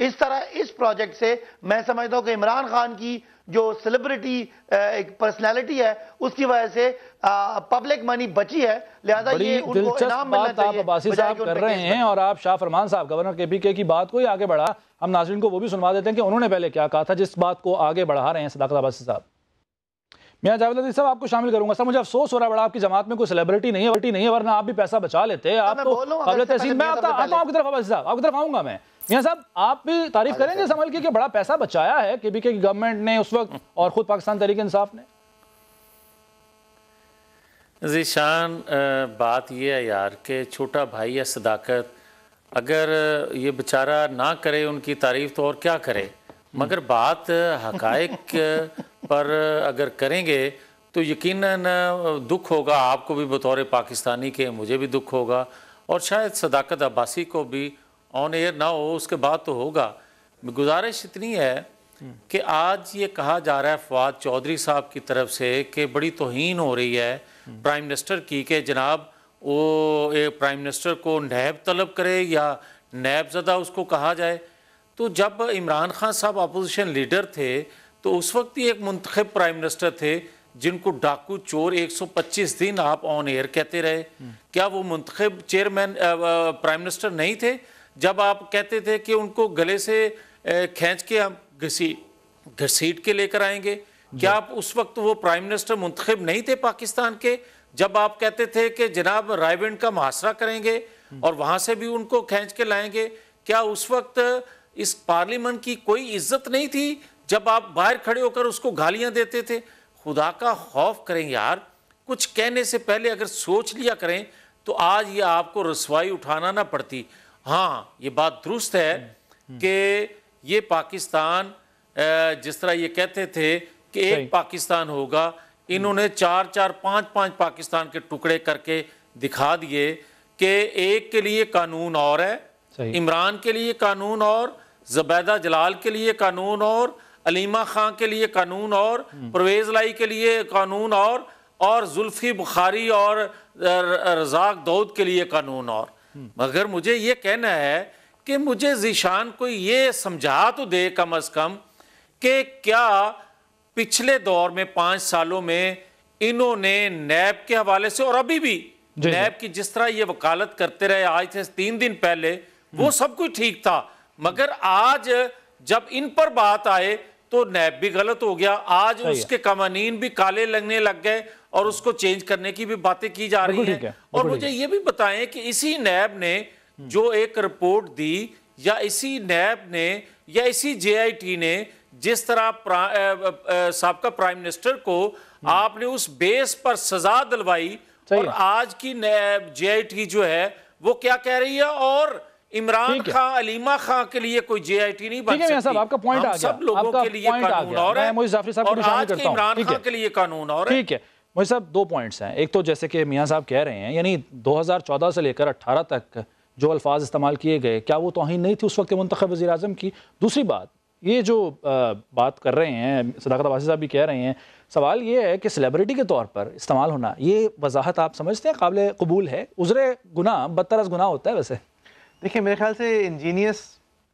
اس طرح اس پروجیکٹ سے میں سمجھتا ہوں کہ عمران خان کی جو سیلیبریٹی ایک پرسنالٹی ہے اس کی وجہ سے پبلک منی بچی ہے، لہذا یہ ان کو انعام ملنا چاہیے۔ آپ عباسی صاحب کر رہے ہیں اور آپ شاہ فرمان صاحب گورنر کے پی کے کی بات کو ہی آگے بڑھا، ہم ناظرین کو وہ بھی سنوا دیتے ہیں کہ انہوں نے پہلے کیا کہا تھا جس بات کو آگے بڑھا رہے ہیں صداقت عباسی صاحب۔ میاں جاوید عزیز صاحب آپ کو شامل کروں گا۔ سر مجھے افسوس ہو رہا ہے بڑا، آپ کی جماعت میں کوئی سیلیبریٹی نہیں ہے ورنہ آپ بھی پیسہ بچا لیتے۔ آپ تو قابل تحسین، میں آتا ہوں آپ کی طرف، عباسی صاحب آپ کی طرف آؤں گا میں۔ میاں صاحب آپ بھی تعریف کریں گے اس عمل کی کہ بڑا پیسہ بچایا ہے کے پی کے کی گورنمنٹ نے اس وقت اور خود پاکستان تحریک انصاف نے؟ ذیشان بات یہ ہے یار کہ چھوٹا بھائی ہے صداقت، اگر یہ بیچارہ نہ کرے ان کی تعریف تو اور کیا کرے، مگر بات حقائق پر اگر کریں گے تو یقیناً دکھ ہوگا آپ کو بھی بطور پاکستانی کے، مجھے بھی دکھ ہوگا، اور شاید صداقت عباسی کو بھی آن ایئر نہ ہو اس کے بعد تو ہوگا۔ گزارش اتنی ہے کہ آج یہ کہا جا رہا ہے فواد چودھری صاحب کی طرف سے کہ بڑی توہین ہو رہی ہے پرائم منسٹر کی کہ جناب وہ پرائم منسٹر کو نیب طلب کرے یا نیب زدہ اس کو کہا جائے۔ تو جب عمران خان صاحب اپوزیشن لیڈر تھے تو اس وقت ہی ایک منتخب پرائم منسٹر تھے جن کو ڈاکو چور 125 دن آپ آن ایئر کہتے رہے۔ کیا وہ منتخب چیئرمین پرائم منسٹر نہیں تھے جب آپ کہتے تھے کہ ان کو گلے سے کھینچ کے ہم گھسیٹ کے لے کر آئیں گے؟ کیا آپ اس وقت وہ پرائم منسٹر منتخب نہیں تھے پاکستان کے جب آپ کہتے تھے کہ جناب رائے ونڈ کا محاصرہ کریں گے اور وہاں سے بھی ان کو کھینچ کے لائیں گے؟ کیا اس وقت اس پارلیمنٹ کی کوئی عزت نہیں تھی جب آپ باہر کھڑے ہو کر اس کو گالیاں دیتے تھے؟ خدا کا خوف کریں یار، کچھ کہنے سے پہلے اگر سوچ لیا کریں تو آج یہ آپ کو رسوائی اٹھانا نہ پڑتی۔ ہاں یہ بات درست ہے کہ یہ پاکستان جس طرح یہ کہتے تھے کہ ایک پاکستان ہوگا، انہوں نے 4 5 پاکستان کے ٹکڑے کر کے دکھا دیے کہ ایک کے لیے قانون اور ہے، عمران کے لیے قانون اور، زبیدہ جلال کے لیے قانون اور، علیمہ خان کے لیے قانون اور، پرویز لائی کے لیے قانون اور زلفی بخاری اور رزاق داؤد کے لیے قانون اور۔ مگر مجھے یہ کہنا ہے کہ مجھے ذیشان کو یہ سمجھا تو دے کم از کم کہ کیا پچھلے دور میں 5 سالوں میں انہوں نے نیب کے حوالے سے اور ابھی بھی نیب کی جس طرح یہ وکالت کرتے رہے آج سے 3 دن پہلے، وہ سب کچھ ٹھیک تھا، مگر آج جب ان پر بات آئے تو نیب بھی غلط ہو گیا، آج اس کے قوانین بھی کالے لگنے لگ گئے اور اس کو چینج کرنے کی بھی باتیں کی جا رہی ہیں۔ اور مجھے یہ بھی بتائیں کہ اسی نیب نے جو ایک رپورٹ دی یا اسی نیب نے یا اسی جے آئی ٹی نے جس طرح سابقہ پرائم منسٹر کو آپ نے اس بیس پر سزا دلوائی، اور آج کی جے آئی ٹی جو ہے وہ کیا کہہ رہی ہے، اور عمران خان علیمہ خان کے لیے کوئی جے آئی ٹی نہیں بن سکتی، آپ کا پوائنٹ آ گیا، سب لوگوں کے لیے قانون اور ہے، اور آج کے عمران خان کے لیے قانون اور ہے۔ ٹھیک ہے مجھے صاحب 2 پوائنٹس ہیں، ایک تو جیسے کہ میاں صاحب کہہ رہے ہیں یعنی 2014 سے لے کر 18 تک جو الفاظ استعمال کیے گئے کیا وہ توہین نہیں تھی اس وقت کے منتخب وزیر اعظم کی؟ دوسری بات یہ جو بات کر رہے ہیں صداقت عباسی صاحب بھی کہہ رہے ہیں، سوال یہ ہے کہ سیلیبریٹی کے طور پر استعمال ہونا، یہ وضاحت آپ سمجھتے ہیں قابل قبول ہے؟ عذر گناہ بدتر از گناہ ہوتا ہے ویسے؟ دیکھیں میرے خیال سے انجینئس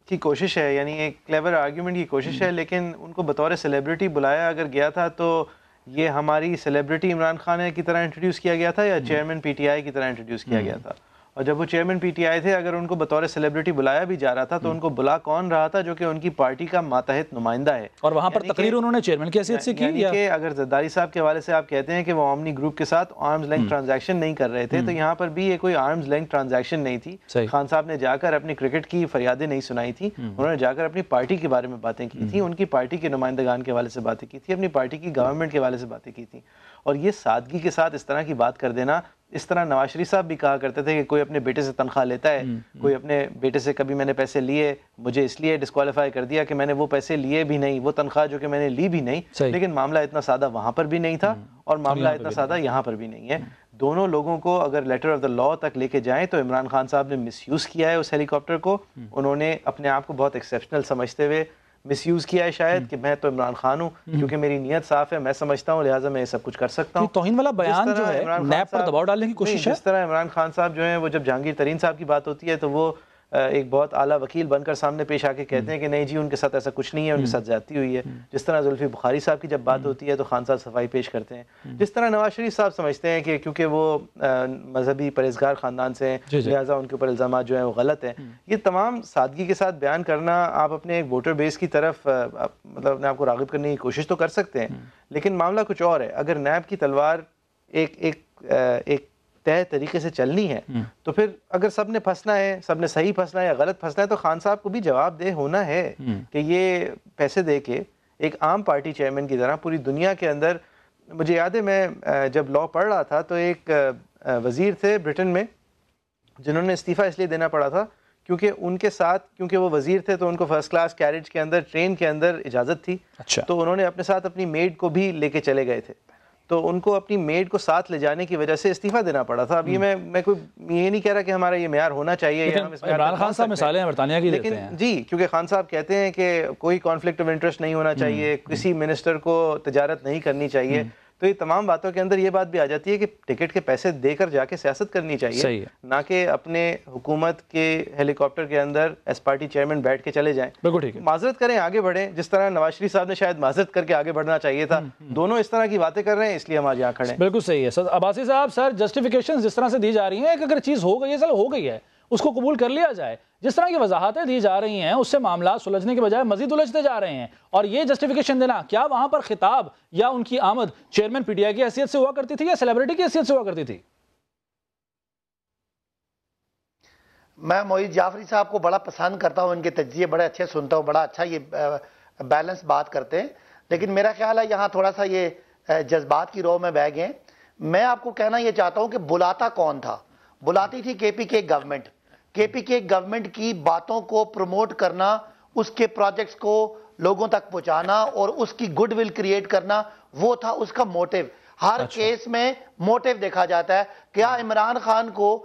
کی کوشش ہے، یعنی ایک کلیور آرگیومنٹ کی کوشش ہے، لیکن ان کو بطور سیلیبریٹی بلایا اگر گیا تھا تو یہ ہماری سیلیبریٹی عمران خان کی طرح انٹروڈیوس کیا گیا تھا یا چیئرمین پی ٹی آئی کی طرح انٹروڈیوس کیا گیا تھا؟ اور جب وہ چیئرمین پی ٹی آئی تھے اگر ان کو بطور سیلیبریٹی بلایا بھی جا رہا تھا تو ان کو بلا کون رہا تھا؟ جو کہ ان کی پارٹی کا ماتحت نمائندہ ہے، اور وہاں پر تقریر انہوں نے چیئرمین کی حیثیت سے کی۔ یعنی کہ اگر زرداری صاحب کے حوالے سے آپ کہتے ہیں کہ وہ اومنی گروپ کے ساتھ آرمز لینتھ ٹرانزیکشن نہیں کر رہے تھے، تو یہاں پر بھی یہ کوئی آرمز لینتھ ٹرانزیکشن نہیں تھی۔ خان صاحب نے جا کر اپنی کرکٹ کی فریادیں نہیں سنائی تھی، انہوں نے جا کر اپنی پارٹی کے بارے میں باتیں کی تھی، ان کی پارٹی کے نمائندگان کے حوالے سے باتیں کی تھی، اپنی پارٹی کی گورنمنٹ کے حوالے سے باتیں کی تھی۔ اور یہ سادگی کے ساتھ اس طرح کی بات کر دینا، اس طرح نواز شریف صاحب بھی کہا کرتے تھے کہ کوئی اپنے بیٹے سے تنخواہ لیتا ہے، کوئی اپنے بیٹے سے کبھی میں نے پیسے لیے، مجھے اس لیے ڈسکوالیفائی کر دیا کہ میں نے وہ پیسے لیے بھی نہیں، وہ تنخواہ جو کہ میں نے لی بھی نہیں، لیکن معاملہ اتنا سادہ وہاں پر بھی نہیں تھا اور معاملہ اتنا سادہ یہاں پر بھی نہیں ہے۔ دونوں لوگوں کو اگر لیٹر آف دا لا تک لے کے جائیں تو عمران خان صاحب نے مس یوز کیا ہے اس ہیلی کاپٹر کو، انہوں نے اپنے آپ کو بہت ایکسیپشنل سمجھتے ہوئے مس یوز کیا ہے شاید کہ میں تو عمران خان ہوں، کیونکہ میری نیت صاف ہے، میں سمجھتا ہوں لہٰذا میں یہ سب کچھ کر سکتا ہوں۔ توہین والا بیان جو ہے نیب پر دباؤ ڈالنے کی کوشش ہے۔ جس طرح عمران خان صاحب جو ہیں وہ جب جہانگیر ترین صاحب کی بات ہوتی ہے تو وہ ایک بہت اعلیٰ وکیل بن کر سامنے پیش آ کے کہتے ہیں کہ نہیں جی ان کے ساتھ ایسا کچھ نہیں ہے، ان کے ساتھ زیادتی ہوئی ہے. جس طرح زلفی بخاری صاحب کی جب بات ہوتی ہے تو خان صاحب صفائی پیش کرتے ہیں. جس طرح نواز شریف صاحب سمجھتے ہیں کہ کیونکہ وہ مذہبی پرہیزگار خاندان سے ہیں لہٰذا ان کے اوپر الزامات جو ہیں وہ غلط ہیں. یہ تمام سادگی کے ساتھ بیان کرنا، آپ اپنے ایک ووٹر بیس کی طرف مطلب اپنے آپ کو راغب کرنے کی کوشش تو کر سکتے ہیں، لیکن معاملہ کچھ اور ہے. اگر نیب کی تلوار ایک طے طریقے سے چلنی ہے تو پھر اگر سب نے پھنسنا ہے، سب نے صحیح پھنسنا ہے یا غلط پھنسنا ہے، تو خان صاحب کو بھی جواب دہ ہونا ہے کہ یہ پیسے دے کے ایک عام پارٹی چیئرمین کی طرح پوری دنیا کے اندر. مجھے یاد ہے میں جب لاء پڑھ رہا تھا تو ایک وزیر تھے برٹن میں جنہوں نے استعفیٰ اس لیے دینا پڑا تھا کیونکہ ان کے ساتھ، کیونکہ وہ وزیر تھے تو ان کو فرسٹ کلاس کیریج کے اندر ٹرین کے اندر اجازت تھی. تو انہوں نے اپنے ساتھ اپنی میڈ کو بھی لے کے چلے گئے تھے، تو ان کو اپنی میڈ کو ساتھ لے جانے کی وجہ سے استعفیٰ دینا پڑا تھا. اب یہ میں کوئی یہ نہیں کہہ رہا کہ ہمارا یہ معیار ہونا چاہیے. عمران خان صاحب مثالیں برطانیہ کی دیتے ہیں جی، کیونکہ خان صاحب کہتے ہیں کہ کوئی کانفلکٹ آف انٹرسٹ نہیں ہونا چاہیے، کسی منسٹر کو تجارت نہیں کرنی چاہیے. تو یہ تمام باتوں کے اندر یہ بات بھی آ جاتی ہے کہ ٹکٹ کے پیسے دے کر جا کے سیاست کرنی چاہیے، نہ کہ اپنے حکومت کے ہیلی کاپٹر کے اندر ایس پارٹی چیئرمین بیٹھ کے چلے جائیں. بالکل ٹھیک ہے، معذرت کریں، آگے بڑھیں. جس طرح نواز شریف صاحب نے شاید معذرت کر کے آگے بڑھنا چاہیے تھا. دونوں اس طرح کی باتیں کر رہے ہیں، اس لیے ہم آج یہاں کھڑے ہیں. بالکل صحیح ہے سر. عباسی صاحب، سر جسٹیفیکیشن جس طرح سے دی جا رہی ہیں کہ اگر چیز ہو گئی ہے، چلو ہو گئی ہے، اس کو قبول کر لیا جائے. جس طرح کی وضاحتیں دی جا رہی ہیں اس سے معاملات سلجھنے کے بجائے مزید الجھتے جا رہے ہیں. اور یہ جسٹیفیکیشن دینا، کیا وہاں پر خطاب یا ان کی آمد چیئرمین پی ٹی آئی کی حیثیت سے ہوا کرتی تھی یا سیلیبریٹی کی حیثیت سے ہوا کرتی تھی؟ میں معید جعفری صاحب کو بڑا پسند کرتا ہوں، ان کے تجزیے بڑے اچھے سنتا ہوں، بڑا اچھا یہ بیلنس بات کرتے ہیں. لیکن میرا خیال ہے یہاں تھوڑا سا یہ جذبات کی رو میں بہ گئے. میں آپ کو کہنا یہ چاہتا ہوں کہ بلاتا کون تھا؟ بلاتی تھی کے پی کے گورنمنٹ. کے پی کے گورنمنٹ کی باتوں کو پروموٹ کرنا، اس کے پروجیکٹس کو لوگوں تک پہنچانا اور اس کی گڈ ول کریٹ کرنا، وہ تھا اس کا موٹیو. ہر کیس میں موٹیو دیکھا جاتا ہے. کیا عمران خان کو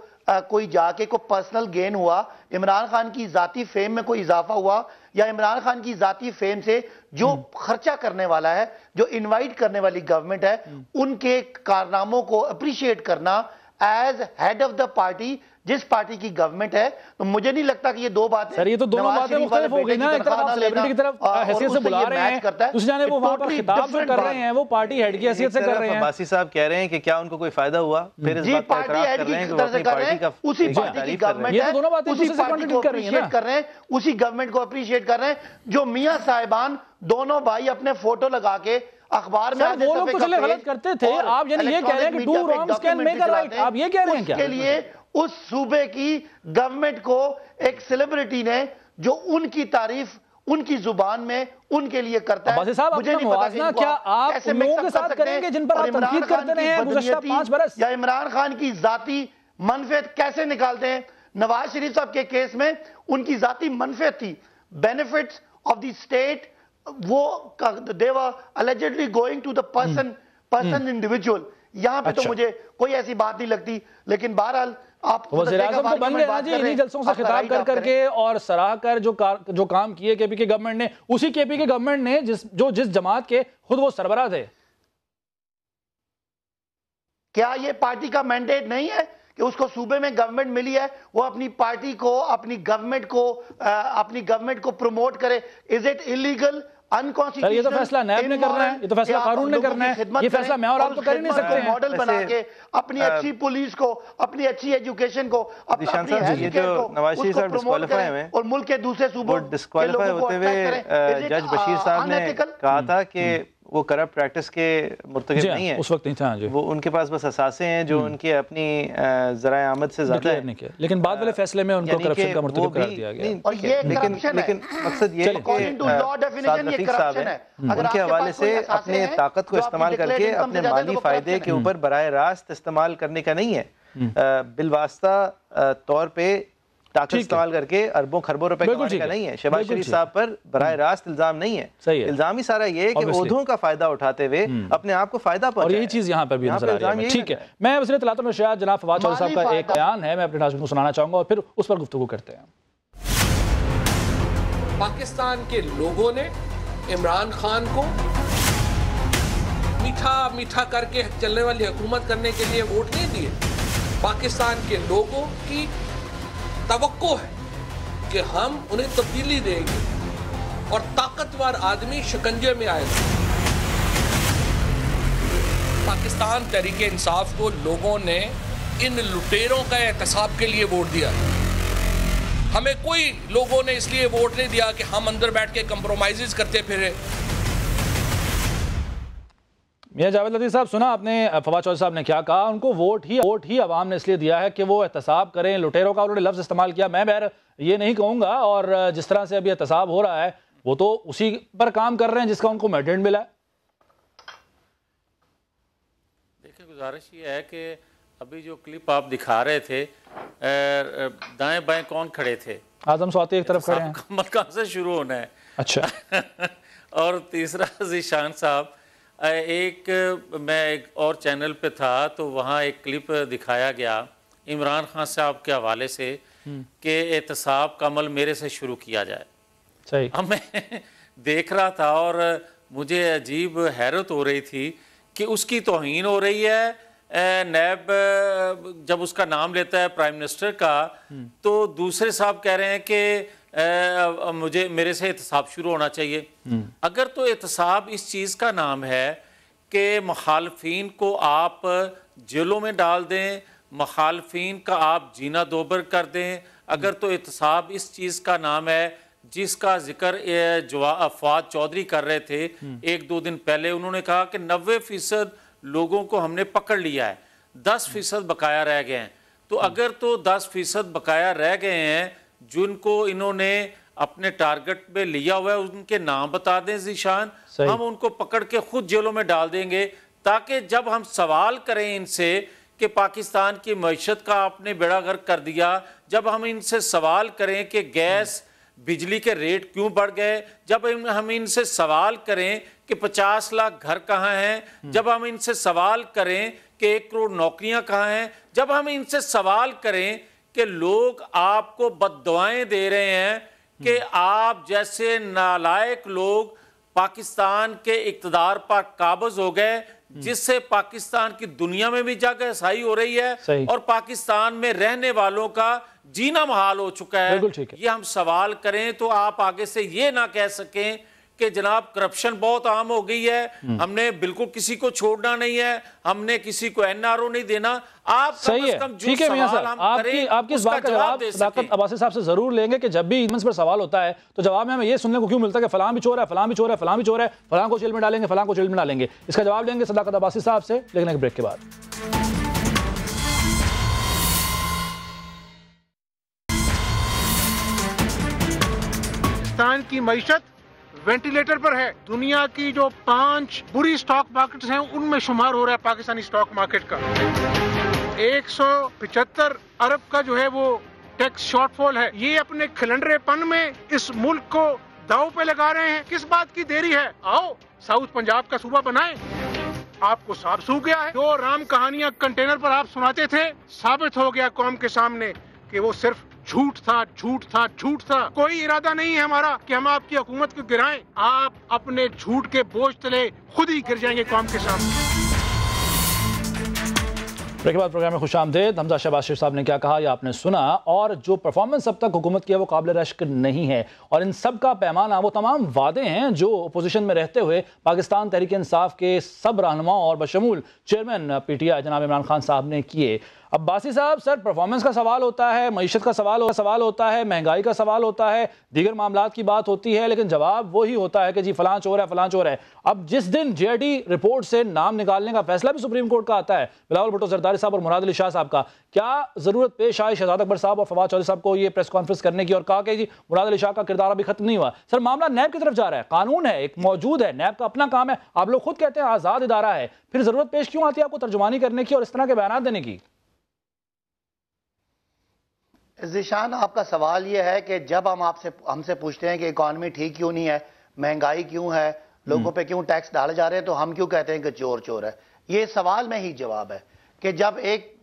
کوئی جا کے کوئی پرسنل گین ہوا؟ عمران خان کی ذاتی فیم میں کوئی اضافہ ہوا؟ یا عمران خان کی ذاتی فیم سے جو خرچہ کرنے والا ہے، جو انوائٹ کرنے والی گورنمنٹ ہے، ان کے کارناموں کو اپریشیٹ کرنا as head of the party جس پارٹی کی گورنمنٹ ہے؟ تو مجھے نہیں لگتا کہ یہ دو باتیں، سر یہ تو دونوں باتیں مختلف ہو گئی نا. ایک طرف آپ سیلیبریٹی کی طرف حیثیت سے بلا رہے ہیں، دوسری جانب وہ وہاں پر خطاب جو کر رہے ہیں وہ پارٹی ہیڈ کی حیثیت سے کر رہے ہیں. عباسی صاحب کہہ رہے ہیں کہ کیا ان کو کوئی فائدہ ہوا؟ پھر اس بات کا اعتراف کر رہے ہیں کہ وہ اپنی پارٹی کا اسی پارٹی کی گورنمنٹ ہے، اسی پارٹی کو اپریشیٹ کر رہے ہیں، اسی گورنمنٹ کو اپریشیٹ کر رہے ہیں. جو میاں صاحبان دونوں بھائی اپنے فوٹو لگا کے اخبار میں وہ لوگ تو چلے غلط کرتے تھے، آپ یعنی یہ کہہ رہے ہیں کہ do wrongs can make a right, آپ یہ کہہ رہے ہیں کیا؟ اس کے لیے اس صوبے کی گورنمنٹ کو ایک سیلیبریٹی نے جو ان کی تعریف ان کی زبان میں ان کے لیے کرتا ہے. عباسی صاحب اپنا موازنہ کیا آپ ان لوگوں کے ساتھ کریں گے جن پر آپ تنقید کرتے رہے ہیں گزشتہ 5 برس؟ یا عمران خان کی ذاتی منفعت کیسے نکالتے ہیں؟ نواز شریف صاحب کے کیس میں ان کی ذاتی منفعت تھی، بینیفٹس آف دی اسٹیٹ، وہ they were allegedly going to the person individual. یہاں پہ تو مجھے کوئی ایسی بات نہیں لگتی. لیکن بہرحال آپ وزیر اعظم تو بن گئے نا جی انہی جلسوں سے خطاب کر کر کے اور سراہ کر جو کام کیے کے پی کے گورنمنٹ نے، اسی کے پی کے گورنمنٹ نے جس جماعت کے خود وہ سربراہ تھے. کیا یہ پارٹی کا مینڈیٹ نہیں ہے کہ اس کو صوبے میں گورنمنٹ ملی ہے وہ اپنی پارٹی کو اپنی گورنمنٹ کو پروموٹ کرے؟ Is it illegal? یہ تو فیصلہ نیب نے کرنا ہے، یہ تو فیصلہ قانون نے کرنا ہے، یہ فیصلہ میں اور آپ تو کر ہی نہیں سکتے ہیں. ماڈل بنا کے اپنی اچھی پولیس کو، اپنی اچھی ایجوکیشن کو، اپنی ہیلتھ کیئر کو اس کو پروموٹ کریں اور ملک کے دوسرے صوبوں کے لوگوں کو اٹیک کریں. جج بشیر صاحب نے کہا تھا کہ وہ کرپٹ پریکٹس کے مرتکب نہیں ہیں، اس وقت نہیں تھا، وہ ان کے پاس بس اثاثے ہیں جو ان کے اپنی ذرائع آمد سے زیادہ ہے، لیکن بعد والے فیصلے میں ان کو کرپشن کا مرتکب قرار دیا گیا. لیکن مقصد یہ ہے کہ سعد رفیق صاحب ہیں، ان کے حوالے سے اپنے طاقت کو استعمال کر کے اپنے مالی فائدے کے اوپر براہ راست استعمال کرنے کا نہیں ہے، بالواسطہ طور پہ طاقت استعمال کر کے اربوں خربوں روپے کمانے کا نہیں ہے. شہباز شریف صاحب پر براہ راست الزام نہیں ہے، الزام ہی سارا یہ ہے کہ عہدوں کا فائدہ اٹھاتے ہوئے اپنے آپ کو فائدہ پہنچایا، اور یہی چیز یہاں پر بھی نظر آ رہی ہے. ٹھیک ہے، میں وزیر اطلاعات و نشریات جناب فواد چودھری صاحب کا ایک بیان ہے، میں اپنے ناظرین کو سنانا چاہوں گا اور پھر اس پر گفتگو کرتے ہیں. پاکستان کے لوگوں نے عمران خان کو میٹھا میٹھا کر کے چلنے والی حکومت کرنے کے لیے ووٹ نہیں دیے. پاکستان کے لوگوں کی توقع ہے کہ ہم انہیں تبدیلی دیں گے اور طاقتور آدمی شکنجے میں آئے گا۔ پاکستان تحریک انصاف کو لوگوں نے ان لٹیروں کا احتساب کے لیے ووٹ دیا۔ ہمیں کوئی لوگوں نے اس لیے ووٹ نہیں دیا کہ ہم اندر بیٹھ کے کمپرومائزز کرتے پھرے۔ میاں جاوید لطیف صاحب، سنا آپ نے فواد چودھری صاحب نے کیا کہا؟ ان کو ووٹ ہی عوام نے اس لیے دیا ہے کہ وہ احتساب کریں۔ لٹیروں کا انہوں نے لفظ استعمال کیا، میں بہر یہ نہیں کہوں گا، اور جس طرح سے ابھی احتساب ہو رہا ہے وہ تو اسی پر کام کر رہے ہیں جس کا ان کو مینڈیٹ ملا ہے۔ دیکھیں، گزارش یہ ہے کہ ابھی جو کلپ آپ دکھا رہے تھے، دائیں بائیں کون کھڑے تھے؟ اعظم سواتی ایک طرف کھڑے ہیں۔ مکمل کہاں سے شروع ہونا ہے؟ اچھا۔ اور تیسرا ذیشان صاحب، میں ایک اور چینل پہ تھا تو وہاں ایک کلپ دکھایا گیا عمران خان صاحب کے حوالے سے کہ احتساب کا عمل میرے سے شروع کیا جائے۔ صحیح۔ اب میں دیکھ رہا تھا اور مجھے عجیب حیرت ہو رہی تھی کہ اس کی توہین ہو رہی ہے۔ نیب جب اس کا نام لیتا ہے پرائم منسٹر کا، تو دوسرے صاحب کہہ رہے ہیں کہ میرے سے احتساب شروع ہونا چاہیے۔ اگر تو احتساب اس چیز کا نام ہے کہ مخالفین کو آپ جیلوں میں ڈال دیں، مخالفین کا آپ جینا دوبر کر دیں، اگر تو احتساب اس چیز کا نام ہے جس کا ذکر فواد چودھری کر رہے تھے ایک دو دن پہلے، انہوں نے کہا کہ 90% لوگوں کو ہم نے پکڑ لیا ہے، 10% بقایا رہ گئے ہیں۔ تو اگر تو 10% بقایا رہ گئے ہیں جن کو انہوں نے اپنے ٹارگٹ پہ لیا ہوا ہے، ان کے نام بتا دیں ذیشان، ہم ان کو پکڑ کے خود جیلوں میں ڈال دیں گے، تاکہ جب ہم سوال کریں ان سے کہ پاکستان کی معیشت کا آپ نے بیڑا غرق کر دیا، جب ہم ان سے سوال کریں کہ گیس بجلی کے ریٹ کیوں بڑھ گئے، جب ہم ان سے سوال کریں کہ 50 لاکھ گھر کہاں ہیں، جب ہم ان سے سوال کریں کہ 1 کروڑ نوکریاں کہاں ہیں، جب ہم ان سے سوال کریں کہ لوگ آپ کو بد دعائیں دے رہے ہیں کہ آپ جیسے نالائق لوگ پاکستان کے اقتدار پر قابض ہو گئے، جس سے پاکستان کی دنیا میں بھی جگ ہنسائی ہو رہی ہے اور پاکستان میں رہنے والوں کا جینا محال ہو چکا ہے، یہ ہم سوال کریں تو آپ آگے سے یہ نہ کہہ سکیں کہ جناب کرپشن بہت عام ہو گئی ہے، ہم نے بالکل کسی کو چھوڑنا نہیں ہے، ہم نے کسی کو NRO نہیں دینا۔ آپ کم از کم جو سوال ہم کریں آپ کی اس بات کا جواب صداقت عباسی صاحب سے ضرور لیں گے کہ جب بھی ایونٹس پر سوال ہوتا ہے تو جواب میں ہمیں یہ سننے کو کیوں ملتا ہے کہ فلاں بھی چور ہے، فلاں بھی چور ہے، فلاں بھی چور ہے، فلاں کو جیل میں ڈالیں گے، فلاں کو جیل میں ڈالیں گے۔ اس کا جواب لیں گے صداقت عباسی صاحب سے، لیکن ایک بریک کے بعد۔ پاکستان کی معیشت وینٹیلیٹر پر ہے، دنیا کی جو 5 بری سٹاک مارکیٹس ہیں ان میں شمار ہو رہا ہے پاکستانی سٹاک مارکیٹ کا۔ 175 ارب کا جو ہے وہ ٹیکس شارٹ فال ہے۔ یہ اپنے کھلنڈرے پن میں اس ملک کو داؤ پہ لگا رہے ہیں۔ کس بات کی دیری ہے؟ آؤ ساؤتھ پنجاب کا صوبہ بنائیں۔ آپ کو صاف سو گیا ہے، جو رام کہانیاں کنٹینر پر آپ سناتے تھے ثابت ہو گیا قوم کے سامنے کہ وہ صرف جھوٹ تھا، جھوٹ تھا، جھوٹ تھا۔ کوئی ارادہ نہیں ہے ہمارا کہ ہم آپ کی حکومت کو گرائیں، آپ اپنے جھوٹ کے بوجھ تلے خود ہی گر جائیں گے قوم کے سامنے۔ بریک کے بعد پروگرام میں خوش آمدید۔ حمزہ شہباز شریف صاحب نے کیا کہا یہ آپ نے سنا، اور جو پرفارمنس اب تک حکومت کی ہے وہ قابل رشک نہیں ہے، اور ان سب کا پیمانہ وہ تمام وعدے ہیں جو اپوزیشن میں رہتے ہوئے پاکستان تحریک انصاف کے سب رہنماؤں اور بشمول چیئرمین PTI جناب عمران خان صاحب نے کیے۔ عباسی صاحب، سر پرفارمنس کا سوال ہوتا ہے، معیشت کا سوال ہوتا ہے، مہنگائی کا سوال ہوتا ہے، دیگر معاملات کی بات ہوتی ہے، لیکن جواب وہی ہوتا ہے کہ جی فلاں چور ہے، فلاں چور ہے۔ اب جس دن JIT رپورٹ سے نام نکالنے کا فیصلہ بھی سپریم کورٹ کا آتا ہے، بلاول بھٹو زرداری صاحب اور مراد علی شاہ صاحب کا، کیا ضرورت پیش آئی شہزاد اکبر صاحب اور فواد چودھری صاحب کو یہ پریس کانفرنس کرنے کی اور کہا کہ جی مراد علی شاہ کا کردار ابھی ختم نہیں ہوا؟ سر معاملہ نیب کی طرف جا رہا ہے، قانون ہے، ایک موجود ہے، نیب کا اپنا کام ہے، آپ لوگ خود کہتے ہیں آزاد ادارہ ہے، پھر ضرورت پیش کیوں آتی ہے آپ کو ترجمانی کرنے کی اور اس طرح کے بیانات دینے کی؟ ذیشان، آپ کا سوال یہ ہے کہ جب ہم سے پوچھتے ہیں کہ اکانومی ٹھیک کیوں نہیں ہے، مہنگائی کیوں ہے، لوگوں پہ کیوں ٹیکس ڈالے جا رہے ہیں، تو ہم کیوں کہتے ہیں کہ چور چور ہے؟ یہ سوال میں ہی جواب ہے کہ جب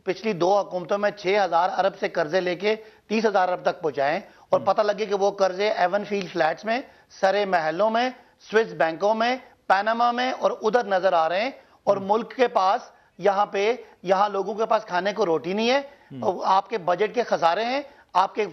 پچھلی 2 حکومتوں میں 6,000 ارب سے قرضے لے کے 30,000 ارب تک پہنچائیں اور پتہ لگے کہ وہ قرضے ایون فیلڈ فلیٹس میں، سرے محلوں میں، سوئس بینکوں میں، پیناما میں اور ادھر نظر آ رہے ہیں، اور ملک کے پاس یہاں لوگوں کے پاس کھانے کو روٹی نہیں ہے، آپ کے بجٹ کے خسارے ہیں، آپ کے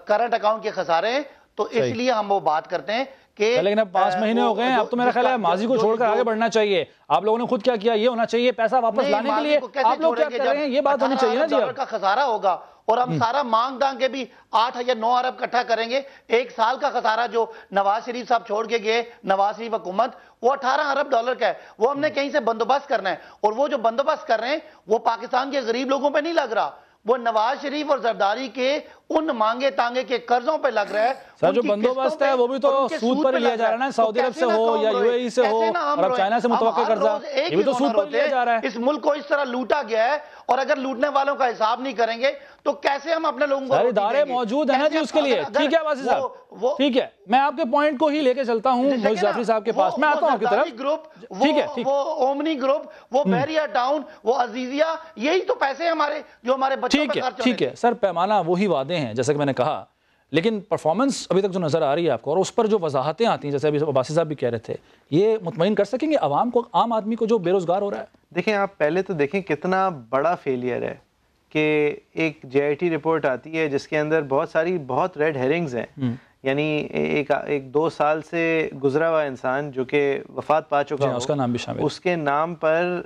کرنٹ اکاؤنٹ کے خسارے ہیں، تو اس لیے ہم وہ بات کرتے ہیں کہ لیکن اب 5 مہینے ہو گئے ہیں، اب تو میرا خیال ہے ماضی کو چھوڑ کر آگے بڑھنا چاہیے. آپ لوگوں نے خود کیا کیا، یہ ہونا چاہیے پیسہ واپس لانے کے لیے آپ لوگ کیا کر رہے ہیں، یہ بات ہونی چاہیے نا جی. اب کا خسارہ ہوگا اور ہم سارا مانگ دانگ کے بھی 8 یا 9 ارب اکٹھا کریں گے. 1 سال کا خسارہ جو نواز شریف صاحب چھوڑ کے گئے، نواز شریف حکومت، وہ 18 ارب ڈالر کا ہے. وہ ہم نے کہیں سے بندوبست کرنا ہے، اور وہ جو بندوبست کر رہے ہیں وہ پاکستان کے غریب لوگوں پہ نہیں لگ رہا، وہ نواز شریف اور زرداری کے ان مانگے تانگے کے قرضوں پہ لگ رہا ہے. سر جو بندوبست ہے وہ بھی تو سود پر لیا جا رہا ہے نا، سعودی عرب سے ہو یا یو اے ای سے ہو اور اب چائنا سے متوقع قرضہ، یہ بھی تو سود پر لیا جا رہا ہے. اس ملک کو اس طرح لوٹا گیا ہے، اور اگر لوٹنے والوں کا حساب نہیں کریں گے تو کیسے ہم اپنے لوگوں کو ادارے موجود ہیں نا جی اس کے لیے. ٹھیک ہے واسی صاحب، ٹھیک ہے، میں آپ کے پوائنٹ کو ہی لے کے چلتا ہوں موئز جعفری صاحب کے پاس. میں آتا ہوں آپ کی طرف. ٹھیک ہے، وہ اومنی گروپ، وہ بحریہ ٹاؤن، وہ عزیزیہ، یہی تو پیسے ہمارے جو ہمارے بچوں پہ خرچ. ٹھیک ہے سر، پیمانہ وہی وعدے ہیں جیسا کہ میں نے کہا، لیکن پرفارمنس ابھی تک جو نظر آ رہی ہے آپ کو، اور اس پر جو وضاحتیں آتی ہیں جیسے ابھی عباسی صاحب بھی کہہ رہے تھے، یہ مطمئن کر سکیں گے عوام کو، عام آدمی کو جو بے روزگار ہو رہا ہے؟ دیکھیں آپ پہلے تو دیکھیں کتنا بڑا فیلئر ہے کہ ایک جے آئی ٹی رپورٹ آتی ہے جس کے اندر بہت ریڈ ہیرنگز ہیں. یعنی ایک 2 سال سے گزرا ہوا انسان جو کہ وفات پا چکا ہو، اس کا نام بھی شامل، اس کے نام پر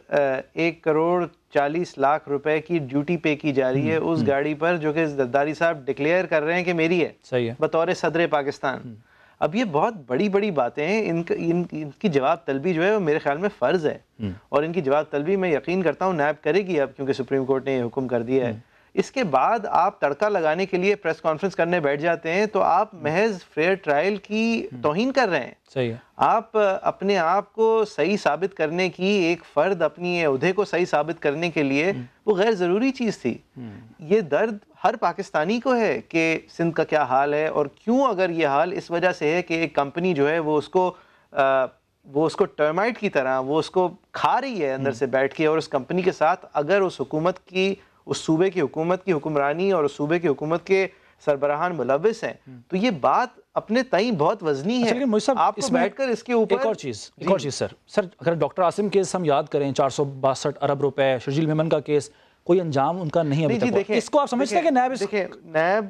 1,40,00,000 روپے کی ڈیوٹی پے کی جا رہی ہے اس گاڑی پر، جو کہ زرداری صاحب ڈکلیئر کر رہے ہیں کہ میری ہے، صحیح ہے، بطور صدر پاکستان. اب یہ بہت بڑی باتیں ہیں، ان کی جواب طلبی جو ہے وہ میرے خیال میں فرض ہے، اور ان کی جواب طلبی میں یقین کرتا ہوں نیب کرے گی اب، کیونکہ سپریم کورٹ نے یہ حکم کر دیا ہے. اس کے بعد آپ تڑکا لگانے کے لیے پریس کانفرنس کرنے بیٹھ جاتے ہیں تو آپ محض فیئر ٹرائل کی توہین کر رہے ہیں. صحیح ہے، آپ اپنے آپ کو صحیح ثابت کرنے کی، ایک فرد اپنی عہدے کو صحیح ثابت کرنے کے لیے، وہ غیر ضروری چیز تھی. یہ درد ہر پاکستانی کو ہے کہ سندھ کا کیا حال ہے، اور کیوں اگر یہ حال اس وجہ سے ہے کہ ایک کمپنی جو ہے وہ اس کو ٹرمائٹ کی طرح وہ اس کو کھا رہی ہے اندر سے بیٹھ کے، اور اس کمپنی کے ساتھ اگر اس حکومت کی، اس صوبے کی حکومت کی حکمرانی اور اس صوبے کی حکومت کے سربراہان ملوث ہیں، تو یہ بات اپنے تئیں بہت وزنی ہے. آپ کو بیٹھ کر اس کے اوپر ایک اور چیز سر اگر ڈاکٹر عاصم کیس ہم یاد کریں، 462 ارب روپے، شرجیل میمن کا کیس، کوئی انجام ان کا نہیں ابھی تک. اس کو آپ سمجھتے ہیں کہ نیب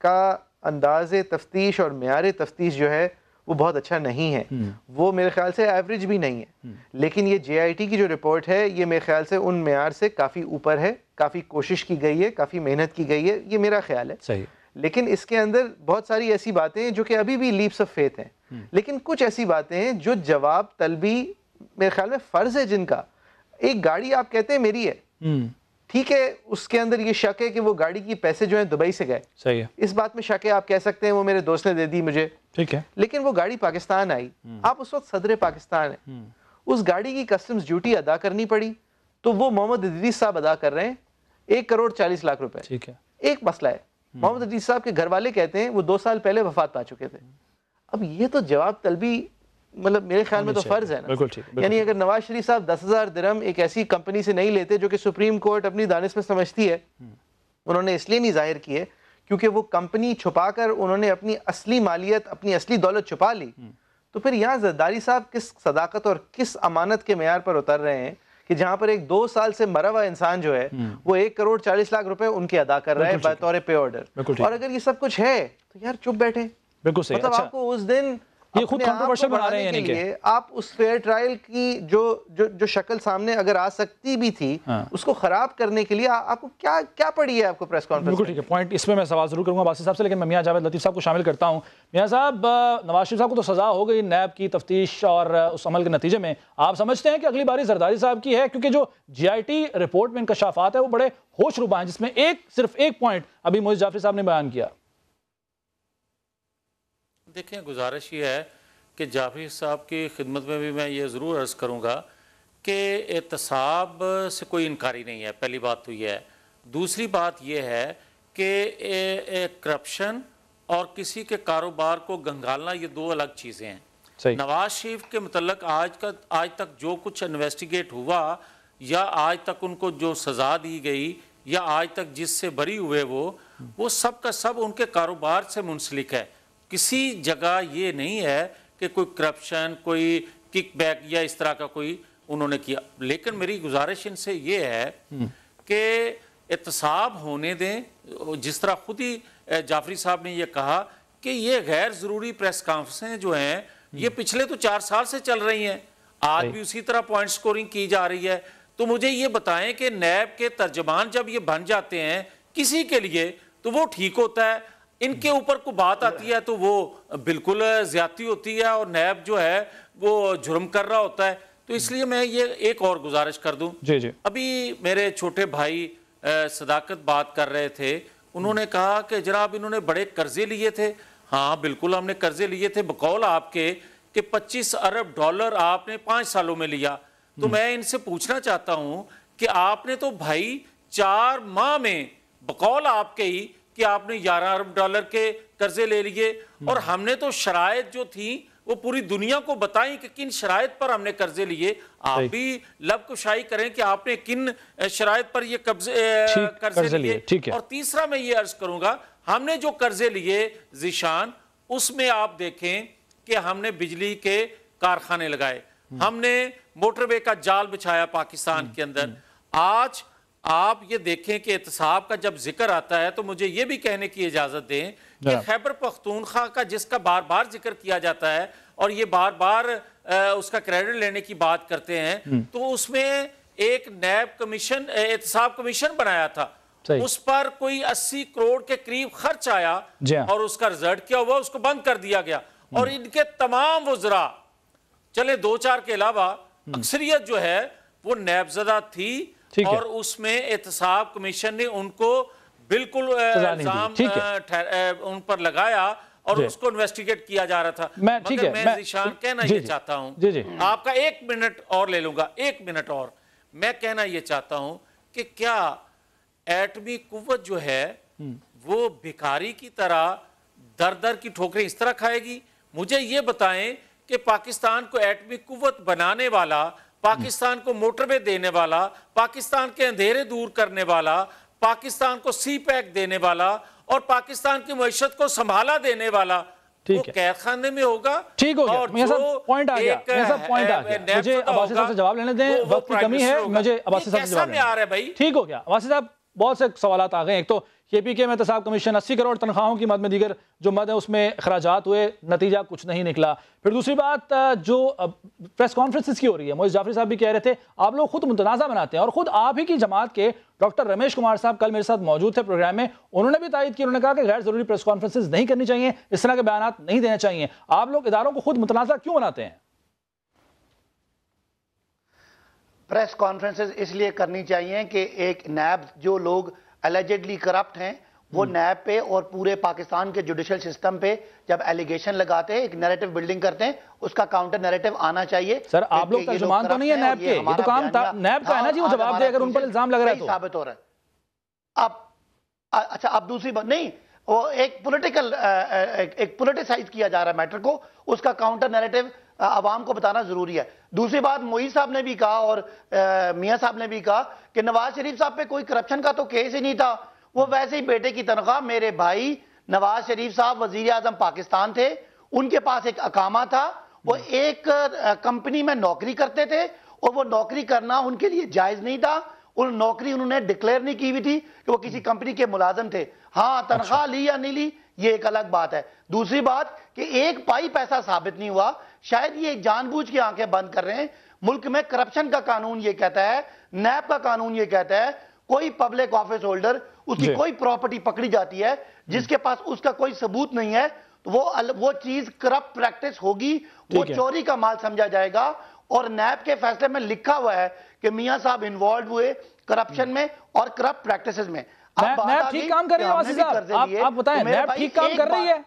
کا انداز تفتیش اور معیار تفتیش جو ہے وہ بہت اچھا نہیں ہے، وہ میرے خیال سے ایوریج بھی نہیں ہے. لیکن یہ جے آئی ٹی کی جو رپورٹ ہے یہ میرے خیال سے ان معیار سے کافی اوپر ہے، کافی کوشش کی گئی ہے، کافی محنت کی گئی ہے، یہ میرا خیال ہے. صحیح. لیکن اس کے اندر بہت ساری ایسی باتیں ہیں جو کہ ابھی بھی لیپس آف فیتھ ہیں، لیکن کچھ ایسی باتیں ہیں جو جواب طلبی میرے خیال میں فرض ہے جن کا. ایک گاڑی آپ کہتے ہیں میری ہے، ٹھیک ہے، اس کے اندر یہ شک ہے کہ وہ گاڑی کی پیسے جو ہیں دبئی سے گئے، صحیح ہے، اس بات میں شک ہے، آپ کہہ سکتے ہیں وہ میرے دوست نے دے دی مجھے، ٹھیک ہے، لیکن وہ گاڑی پاکستان آئی، آپ اس وقت صدر پاکستان ہیں، اس گاڑی کی کسٹمز ڈیوٹی ادا کرنی پڑی، تو وہ محمد ادریس صاحب ادا کر رہے ہیں 1,40,00,000 روپے. ٹھیک ہے. ایک مسئلہ ہے، محمد ادریس صاحب کے گھر والے کہتے ہیں وہ 2 سال پہلے وفات پا چکے تھے. اب یہ تو جواب طلبی مطلب میرے خیال میں تو فرض ہے نا. یعنی اگر نواز شریف صاحب 10,000 درہم ایک ایسی کمپنی سے نہیں لیتے جو کہ سپریم کورٹ اپنی دانش میں سمجھتی ہے، انہوں نے اس لیے نہیں ظاہر کی ہے کیونکہ وہ کمپنی چھپا کر انہوں نے اپنی اصلی مالیت، اپنی اصلی دولت چھپا لی، تو پھر یہاں زرداری صاحب کس صداقت اور کس امانت کے معیار پر اتر رہے ہیں کہ جہاں پر ایک 2 سال سے مرا ہوا انسان جو ہے وہ 1,40,00,000 روپے ان کے ادا کر رہا ہے بطور پے آرڈر. اور اگر یہ سب کچھ ہے تو یار چپ بیٹھے. بالکل صحیح. مطلب آپ کو اس دن یہ خود کنٹروورشل بنا رہے ہیں، یعنی کہ آپ اس فیئر ٹرائل کی جو شکل سامنے اگر آ سکتی بھی تھی اس کو خراب کرنے کے لیے آپ کو کیا پڑی ہے آپ کو پریس کانفرنس؟ بالکل ٹھیک ہے، پوائنٹ اس میں سوال ضرور کروں گا باسی صاحب سے، لیکن میں میاں جاوید لطیف صاحب کو شامل کرتا ہوں. میاں صاحب، نواز شریف صاحب کو تو سزا ہو گئی نیب کی تفتیش اور اس عمل کے نتیجے میں، آپ سمجھتے ہیں کہ اگلی باری زرداری صاحب کی ہے؟ کیونکہ جو جی آئی ٹی رپورٹ میں انکشافات ہے وہ بڑے ہوش ربا ہیں، جس میں صرف ایک پوائنٹ ابھی موئز جعفری صاحب نے بیان کیا. دیکھیں، گزارش یہ ہے کہ جعفری صاحب کی خدمت میں بھی میں یہ ضرور عرض کروں گا کہ احتساب سے کوئی انکاری نہیں ہے، پہلی بات تو یہ ہے. دوسری بات یہ ہے کہ کرپشن اور کسی کے کاروبار کو گنگالنا یہ 2 الگ چیزیں ہیں. نواز شریف کے متعلق آج تک جو کچھ انویسٹیگیٹ ہوا یا آج تک ان کو جو سزا دی گئی یا آج تک جس سے بری ہوئے وہ سب کا سب ان کے کاروبار سے منسلک ہے. کسی جگہ یہ نہیں ہے کہ کوئی کرپشن، کوئی کک بیک یا اس طرح کا کوئی انہوں نے کیا. لیکن میری گزارش ان سے یہ ہے کہ احتساب ہونے دیں. جس طرح خود ہی جعفری صاحب نے یہ کہا کہ یہ غیر ضروری پریس کانفرنسیں جو ہیں یہ پچھلے تو 4 سال سے چل رہی ہیں, آج بھی اسی طرح پوائنٹ سکورنگ کی جا رہی ہے. تو مجھے یہ بتائیں کہ نیب کے ترجمان جب یہ بن جاتے ہیں کسی کے لیے تو وہ ٹھیک ہوتا ہے, ان کے اوپر کوئی بات آتی ہے تو وہ بالکل زیادتی ہوتی ہے اور نیب جو ہے وہ جرم کر رہا ہوتا ہے. تو اس لیے میں یہ ایک اور گزارش کر دوں. ابھی میرے چھوٹے بھائی صداقت بات کر رہے تھے, انہوں نے کہا کہ جناب انہوں نے بڑے قرضے لیے تھے. ہاں بالکل ہم نے قرضے لیے تھے بقول آپ کے کہ $25 ارب آپ نے 5 سالوں میں لیا. تو میں ان سے پوچھنا چاہتا ہوں کہ آپ نے تو بھائی 4 ماہ میں بقول آپ کے ہی کہ آپ نے $11 ارب کے قرضے لے لیے, اور ہم نے تو شرائط جو تھی وہ پوری دنیا کو بتائیں کہ کن شرائط پر ہم نے قرضے لیے. آپ بھی لب کشائی کریں کہ آپ نے کن شرائط پر یہ قرضے لیے. اور تیسرا میں یہ عرض کروں گا, ہم نے جو قرضے لیے ذیشان, اس میں آپ دیکھیں کہ ہم نے بجلی کے کارخانے لگائے, ہم نے موٹر وے کا جال بچھایا پاکستان کے اندر. آج آپ یہ دیکھیں کہ احتساب کا جب ذکر آتا ہے تو مجھے یہ بھی کہنے کی اجازت دیں کہ خیبر پختونخوا کا جس کا بار بار ذکر کیا جاتا ہے اور یہ بار بار اس کا کریڈٹ لینے کی بات کرتے ہیں, تو اس میں ایک نیب کمیشن احتساب کمیشن بنایا تھا, اس پر کوئی 80 کروڑ کے قریب خرچ آیا اور اس کا رزلٹ کیا ہوا, اس کو بند کر دیا گیا. اور ان کے تمام وزراء چلے 2-4 کے علاوہ اکثریت جو ہے وہ نیب زدہ تھی, اور اس میں احتساب کمیشن نے ان کو بالکل الزام ان پر لگایا اور اس کو انویسٹیگیٹ کیا جا رہا تھا. مگر میں ذیشان کہنا یہ چاہتا ہوں, آپ کا 1 منٹ اور لے لوں گا, 1 منٹ اور. میں کہنا یہ چاہتا ہوں کہ کیا ایٹمی قوت جو ہے وہ بھکاری کی طرح در در کی ٹھوکریں اس طرح کھائے گی؟ مجھے یہ بتائیں کہ پاکستان کو ایٹمی قوت بنانے والا, پاکستان کو موٹر وے دینے والا, پاکستان کے اندھیرے دور کرنے والا, پاکستان کو سی پیک دینے والا اور پاکستان کی معیشت کو سنبھالا دینے والا وہ قید خانے میں ہوگا. ٹھیک ہو گیا, میاں صاحب پوائنٹ آ گیا, مجھے عباسی صاحب سے جواب لینے دیں, وقت کی کمی ہے, مجھے عباسی صاحب سے جواب لینے دیں. ٹھیک ہو گیا عباسی صاحب, بہت سے سوالات آ گئے. ایک تو کے پی کے میں احتساب کمیشن 80 کروڑ تنخواہوں کی مد میں دیگر جو مد ہے اس میں اخراجات ہوئے, نتیجہ کچھ نہیں نکلا. پھر دوسری بات جو پریس کانفرنسز کی ہو رہی ہے, موئز جعفری صاحب بھی کہہ رہے تھے آپ لوگ خود متنازع بناتے ہیں, اور خود آپ ہی کی جماعت کے ڈاکٹر رمیش کمار صاحب کل میرے ساتھ موجود تھے پروگرام میں, انہوں نے بھی تائید کی, انہوں نے کہا کہ غیر ضروری پریس کانفرنسز نہیں کرنی چاہیے, اس طرح کے بیانات نہیں دینے چاہیے. آپ لوگ اداروں کو خود متنازع کیوں بناتے ہیں؟ پریس کانفرنسز اس لیے کرنی چاہیے کہ ایک نیب جو لوگ الیجڈلی کرپٹ ہیں وہ نیب پہ اور پورے پاکستان کے جوڈیشل سسٹم پہ جب ایلیگیشن لگاتے ہیں, ایک نیریٹو بلڈنگ کرتے ہیں, اس کا کاؤنٹر نیریٹو آنا چاہیے. سر آپ لوگ ترجمان تو نہیں ہے نیب کے, یہ تو کام نیب کا ہے نا جی, وہ جواب دے اگر ان پر الزام لگ رہا ہے تو ثابت ہو رہا ہے. اب اچھا اب دوسری بات نہیں, وہ ایک پولیٹیکل ایک پولیٹیسائز کیا جا رہا ہے میٹر کو, اس کا کاؤنٹر نیریٹو عوام کو بتانا ضروری ہے. دوسری بات موئی صاحب نے بھی کہا اور میاں صاحب نے بھی کہا کہ نواز شریف صاحب پہ کوئی کرپشن کا تو کیس ہی نہیں تھا, وہ ویسے ہی بیٹے کی تنخواہ. میرے بھائی نواز شریف صاحب وزیر اعظم پاکستان تھے, ان کے پاس ایک اقامہ تھا, وہ ایک کمپنی میں نوکری کرتے تھے اور وہ نوکری کرنا ان کے لیے جائز نہیں تھا. ان نوکری انہوں نے ڈکلیئر نہیں کی ہوئی تھی کہ وہ کسی کمپنی کے ملازم تھے. ہاں تنخواہ لی یا نہیں لی یہ ایک الگ بات ہے. دوسری بات کہ ایک پائی پیسہ ثابت نہیں ہوا, شاید یہ جان بوجھ کے آنکھیں بند کر رہے ہیں. ملک میں کرپشن کا قانون یہ کہتا ہے, نیب کا قانون یہ کہتا ہے کوئی پبلک آفس ہولڈر اس کی کوئی پراپرٹی پکڑی جاتی ہے جس کے پاس اس کا کوئی ثبوت نہیں ہے تو وہ چیز کرپٹ پریکٹس ہوگی, وہ چوری کا مال سمجھا جائے گا. اور نیب کے فیصلے میں لکھا ہوا ہے کہ میاں صاحب انوالوڈ ہوئے کرپشن میں اور کرپٹ پریکٹسز میں. نیب ٹھیک کام کر رہی ہے واسی صاحب, آپ بتائیں نیب ٹھیک کام کر رہی ہے؟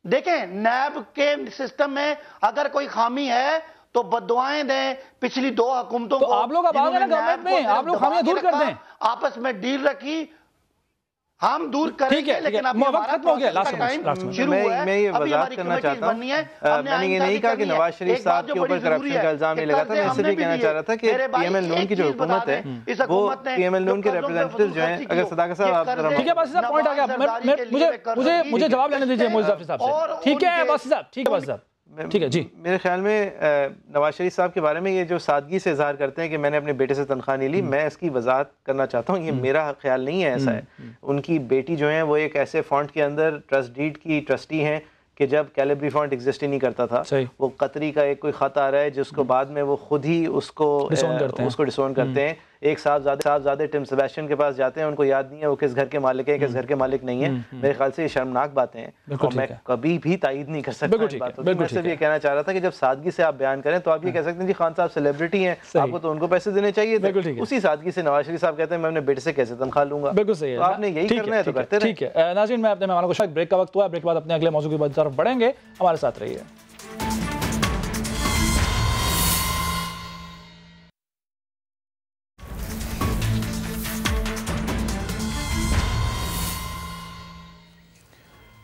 دیکھیں نیب کے سسٹم میں اگر کوئی خامی ہے تو بددعائیں دیں پچھلی 2 حکومتوں کو, آپ لوگ اب آ گئے نا گورنمنٹ میں, آپ لوگ خامیاں دور کر دیں, آپس میں ڈیل رکھی, ہم دور کریں گے. لیکن اب وقت ختم ہو گیا, میں یہ وضاحت کرنا چاہتا ہوں, میں نے یہ نہیں کہا کہ نواز شریف صاحب کے اوپر کرپشن کا الزام نہیں لگا تھا, میں صرف یہ کہنا چاہ رہا تھا کہ پی ایم ایل نون کی جو حکومت ہے وہ پی ایم ایل نون کے ریپرزینٹیٹیوز جو ہیں, اگر صداقت صاحب آپ ٹھیک ہے باسی صاحب پوائنٹ آ گیا, مجھے جواب لینے دیجئے موئز جعفری صاحب سے. ٹھیک ہے باسی صاحب, ٹھیک ہے باسی صاحب, ٹھیک ہے جی. میرے خیال میں نواز شریف صاحب کے بارے میں یہ جو سادگی سے اظہار کرتے ہیں کہ میں نے اپنے بیٹے سے تنخواہ نہیں لی, میں اس کی وضاحت کرنا چاہتا ہوں, یہ میرا خیال نہیں ہے ایسا ہے. ان کی بیٹی جو ہیں وہ ایک ایسے فنڈ کے اندر ٹرسٹ ڈیڈ کی ٹرسٹی ہیں کہ جب کیلیبری فنڈ ایگزسٹ ہی نہیں کرتا تھا, وہ قطری کا ایک کوئی خط آ رہا ہے جس کو بعد میں وہ خود ہی اس کو ڈسون کرتے ہیں. ایک صاحبزادے ٹم سیباسٹین کے پاس جاتے ہیں, ان کو یاد نہیں ہے وہ کس گھر کے مالک ہیں, کس گھر کے مالک نہیں ہیں. میرے خیال سے یہ شرمناک باتیں ہیں اور میں کبھی بھی تائید نہیں کر سکتا اس باتوں کی. میں صرف یہ کہنا چاہ رہا تھا کہ جب سادگی سے آپ بیان کریں تو آپ یہ کہہ سکتے ہیں جی خان صاحب سیلیبریٹی ہیں, آپ کو تو ان کو پیسے دینے چاہیے تھے. اسی سادگی سے نواز شریف صاحب کہتے ہیں میں اپنے بیٹے سے کیسے تنخواہ لوں گا. بالکل صحیح ہے, آپ نے یہی کرنا ہے تو کرتے رہیں. ٹھیک ہے ناظرین, میں اپنے مہمانوں کو شاید بریک کا وقت ہوا ہے, بریک کے بعد اپنے اگلے موضوع کی طرف بڑھیں گے, ہمارے ساتھ رہیے.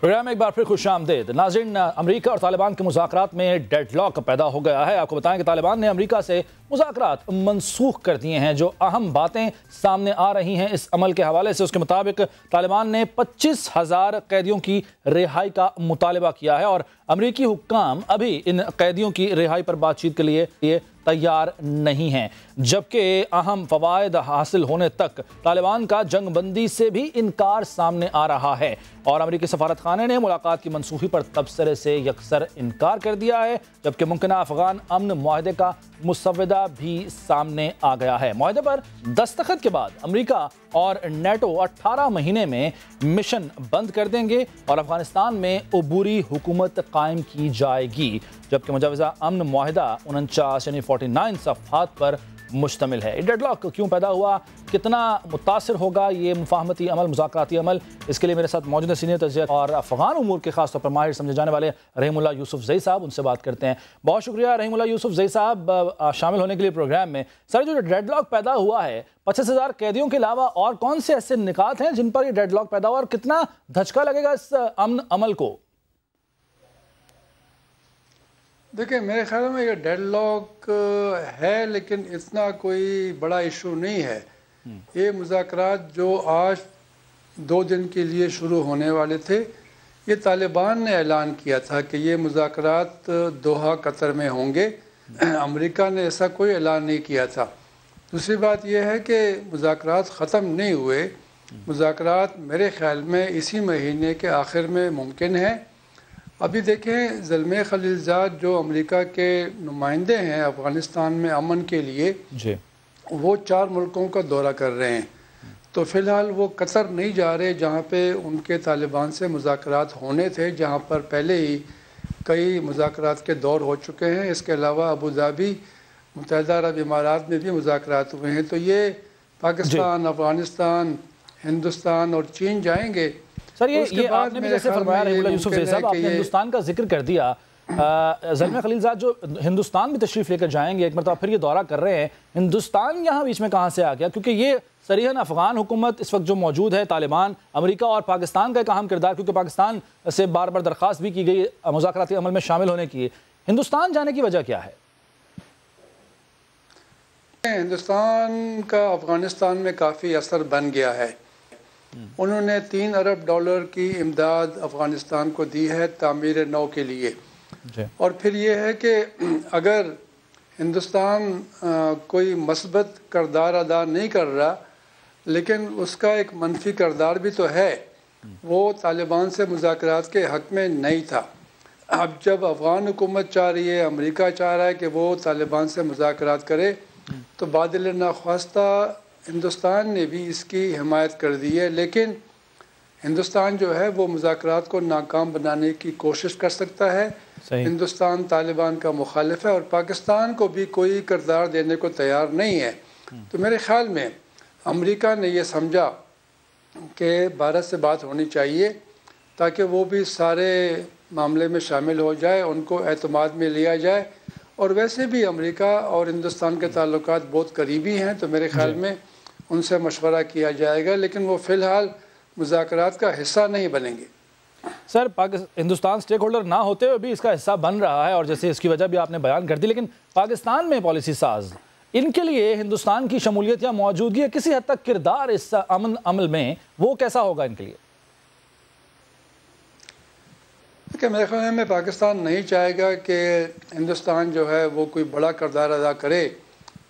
پروگرام میں ایک بار پھر خوش آمدید. ناظرین, امریکہ اور طالبان کے مذاکرات میں ڈیڈ لاک پیدا ہو گیا ہے. آپ کو بتائیں کہ طالبان نے امریکہ سے مذاکرات منسوخ کر دیے ہیں. جو اہم باتیں سامنے آ رہی ہیں اس عمل کے حوالے سے, اس کے مطابق طالبان نے 25,000 قیدیوں کی رہائی کا مطالبہ کیا ہے اور امریکی حکام ابھی ان قیدیوں کی رہائی پر بات چیت کے لیے تیار نہیں ہیں, جبکہ اہم فوائد حاصل ہونے تک طالبان کا جنگ بندی سے بھی انکار سامنے آ رہا ہے. اور امریکی سفارت خانے نے ملاقات کی منسوخی پر تبصرے سے یکسر انکار کر دیا ہے, جبکہ ممکنہ افغان امن معاہدے کا مسودہ بھی سامنے آ گیا ہے. معاہدے پر دستخط کے بعد امریکہ اور نیٹو 18 مہینے میں مشن بند کر دیں گے اور افغانستان میں عبوری حکومت قائم کی جائے گی, جبکہ مجوزہ امن معاہدہ 49 یعنی 49 صفحات پر مشتمل ہے. ڈیڈ لاک کیوں پیدا ہوا, کتنا متاثر ہوگا یہ مفاہمتی عمل, مذاکراتی عمل, اس کے لیے میرے ساتھ موجود سینئر تجزیہ اور افغان امور کے خاص طور پر ماہر سمجھے جانے والے رحیم اللہ یوسف زئی صاحب, ان سے بات کرتے ہیں. بہت شکریہ رحیم اللہ یوسف زئی صاحب شامل ہونے کے لیے پروگرام میں. سر, جو ڈیڈ لاک پیدا ہوا ہے 25,000 قیدیوں کے علاوہ اور کون سے ایسے نکات ہیں جن پر یہ ڈیڈ لاک پیدا ہوا, اور کتنا دھچکا لگے گا اس امن عمل کو؟ دیکھیں, میرے خیال میں یہ ڈیڈ لاک ہے لیکن اتنا کوئی بڑا ایشو نہیں ہے. یہ مذاکرات جو آج 2 دن کے لیے شروع ہونے والے تھے, یہ طالبان نے اعلان کیا تھا کہ یہ مذاکرات دوحہ قطر میں ہوں گے. امریکہ نے ایسا کوئی اعلان نہیں کیا تھا. دوسری بات یہ ہے کہ مذاکرات ختم نہیں ہوئے. مذاکرات میرے خیال میں اسی مہینے کے آخر میں ممکن ہے. ابھی دیکھیں, زلمے خلیلزاد جو امریکہ کے نمائندے ہیں افغانستان میں امن کے لیے, وہ 4 ملکوں کا دورہ کر رہے ہیں. تو فی الحال وہ قطر نہیں جا رہے جہاں پہ ان کے طالبان سے مذاکرات ہونے تھے, جہاں پر پہلے ہی کئی مذاکرات کے دور ہو چکے ہیں. اس کے علاوہ ابوظہبی, متحدہ عرب امارات میں بھی مذاکرات ہوئے ہیں. تو یہ پاکستان, افغانستان, ہندوستان اور چین جائیں گے. سر, یہ آپ نے بھی جیسے فرمایا رحیم اللہ یوسف زئی صاحب, آپ نے ہندوستان کا ذکر کر دیا. زلمے خلیلزاد جو ہندوستان بھی تشریف لے کر جائیں گے, ایک مرتبہ پھر یہ دورہ کر رہے ہیں, ہندوستان یہاں بیچ میں کہاں سے آ گیا؟ کیونکہ یہ صریحاً افغان حکومت اس وقت جو موجود ہے, طالبان, امریکہ اور پاکستان کا ایک اہم کردار, کیونکہ پاکستان سے بار بار درخواست بھی کی گئی مذاکراتی عمل میں شامل ہونے کی. ہندوستان جانے کی وجہ کیا ہے؟ ہندوستان کا افغانستان میں کافی اثر بن گیا ہے. انہوں نے $3 ارب کی امداد افغانستان کو دی ہے تعمیر نو کے لیے. اور پھر یہ ہے کہ اگر ہندوستان کوئی مثبت کردار ادا نہیں کر رہا, لیکن اس کا ایک منفی کردار بھی تو ہے, وہ طالبان سے مذاکرات کے حق میں نہیں تھا. اب جب افغان حکومت چاہ رہی ہے, امریکہ چاہ رہا ہے کہ وہ طالبان سے مذاکرات کرے, تو بادل ناخواستہ ہندوستان نے بھی اس کی حمایت کر دی ہے. لیکن ہندوستان جو ہے وہ مذاکرات کو ناکام بنانے کی کوشش کر سکتا ہے. ہندوستان طالبان کا مخالف ہے اور پاکستان کو بھی کوئی کردار دینے کو تیار نہیں ہے. تو میرے خیال میں امریکہ نے یہ سمجھا کہ بھارت سے بات ہونی چاہیے تاکہ وہ بھی سارے معاملے میں شامل ہو جائے, ان کو اعتماد میں لیا جائے. اور ویسے بھی امریکہ اور ہندوستان کے تعلقات بہت قریبی ہیں, تو میرے خیال میں ان سے مشورہ کیا جائے گا, لیکن وہ فی الحال مذاکرات کا حصہ نہیں بنیں گے. سر, ہندوستان سٹیک ہولڈر نہ ہوتے ہوئے بھی اس کا حصہ بن رہا ہے, اور جیسے اس کی وجہ بھی آپ نے بیان کر دی, لیکن پاکستان میں پالیسی ساز, ان کے لیے ہندوستان کی شمولیت یا موجودگی یا کسی حد تک کردار اس امن عمل میں وہ کیسا ہوگا ان کے لیے؟ کہ میرے خیال میں پاکستان نہیں چاہے گا کہ ہندوستان جو ہے وہ کوئی بڑا کردار ادا کرے.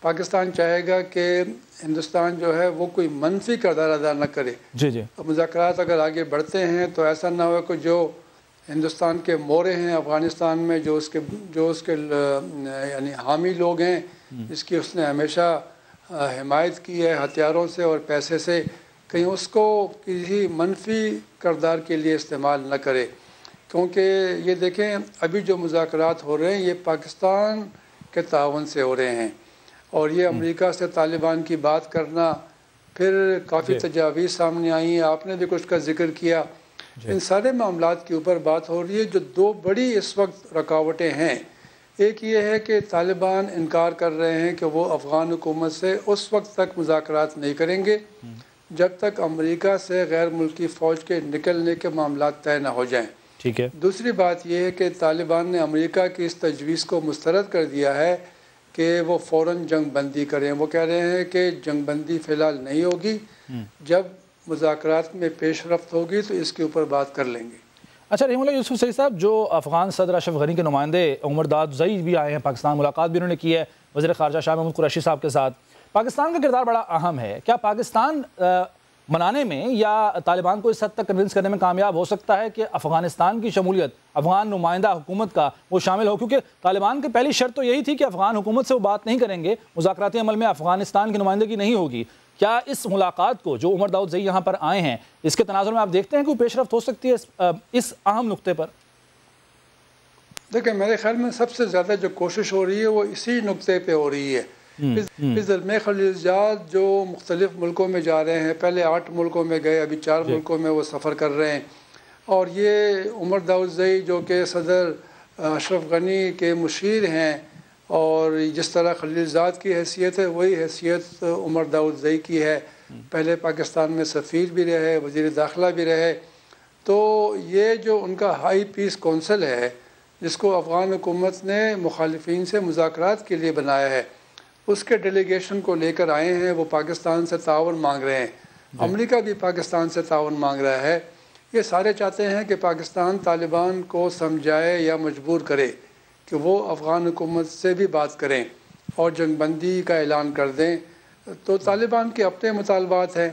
پاکستان چاہے گا کہ ہندوستان جو ہے وہ کوئی منفی کردار ادا نہ کرے. جی مذاکرات اگر آگے بڑھتے ہیں تو ایسا نہ ہو کہ جو ہندوستان کے مورے ہیں افغانستان میں، جو اس کے یعنی حامی لوگ ہیں، جس کی اس نے ہمیشہ حمایت کی ہے ہتھیاروں سے اور پیسے سے، کہیں اس کو کسی منفی کردار کے لیے استعمال نہ کرے. کیونکہ یہ دیکھیں ابھی جو مذاکرات ہو رہے ہیں یہ پاکستان کے تعاون سے ہو رہے ہیں، اور یہ امریکہ سے طالبان کی بات کرنا، پھر کافی تجاویز سامنے آئی ہیں، آپ نے بھی کچھ کا ذکر کیا. ان سارے معاملات کے اوپر بات ہو رہی ہے. جو دو بڑی اس وقت رکاوٹیں ہیں، ایک یہ ہے کہ طالبان انکار کر رہے ہیں کہ وہ افغان حکومت سے اس وقت تک مذاکرات نہیں کریں گے جب تک امریکہ سے غیر ملکی فوج کے نکلنے کے معاملات طے نہ ہو جائیں. ٹھیک ہے. دوسری بات یہ ہے کہ طالبان نے امریکہ کی اس تجویز کو مسترد کر دیا ہے کہ وہ فوراً جنگ بندی کریں. وہ کہہ رہے ہیں کہ جنگ بندی فی الحال نہیں ہوگی، جب مذاکرات میں پیش رفت ہوگی تو اس کے اوپر بات کر لیں گے. اچھا رحیم اللہ یوسف سعید صاحب، جو افغان صدر اشرف غنی کے نمائندے عمر دادزئی بھی آئے ہیں پاکستان، ملاقات بھی انہوں نے کی ہے وزیر خارجہ شاہ محمود قریشی صاحب کے ساتھ. پاکستان کا کردار بڑا اہم ہے. کیا پاکستان منانے میں یا طالبان کو اس حد تک کنونس کرنے میں کامیاب ہو سکتا ہے کہ افغانستان کی شمولیت، افغان نمائندہ حکومت کا وہ شامل ہو؟ کیونکہ طالبان کی پہلی شرط تو یہی تھی کہ افغان حکومت سے وہ بات نہیں کریں گے، مذاکراتی عمل میں افغانستان کی نمائندگی نہیں ہوگی. کیا اس ملاقات کو جو عمر دادزئی یہاں پر آئے ہیں، اس کے تناظر میں آپ دیکھتے ہیں کہ پیش رفت ہو سکتی ہے اس اہم نقطے پر؟ دیکھیں میرے خیال میں سب سے زیادہ جو کوشش ہو رہی ہے وہ اسی نقطے پہ ہو رہی ہے. زلمے خلیلزاد جو مختلف ملکوں میں جا رہے ہیں، پہلے 8 ملکوں میں گئے، ابھی 4 ملکوں میں وہ سفر کر رہے ہیں، اور یہ عمر دادزئی جو کہ صدر اشرف غنی کے مشیر ہیں، اور جس طرح خلیلزاد کی حیثیت ہے وہی حیثیت عمر دادزئی کی ہے. پہلے پاکستان میں سفیر بھی رہے، وزیر داخلہ بھی رہے. تو یہ جو ان کا ہائی پیس کونسل ہے جس کو افغان حکومت نے مخالفین سے مذاکرات کے لیے بنایا ہے، اس کے ڈیلیگیشن کو لے کر آئے ہیں. وہ پاکستان سے تعاون مانگ رہے ہیں، امریکہ بھی پاکستان سے تعاون مانگ رہا ہے. یہ سارے چاہتے ہیں کہ پاکستان طالبان کو سمجھائے یا مجبور کرے کہ وہ افغان حکومت سے بھی بات کریں اور جنگ بندی کا اعلان کر دیں. تو طالبان کے اپنے مطالبات ہیں.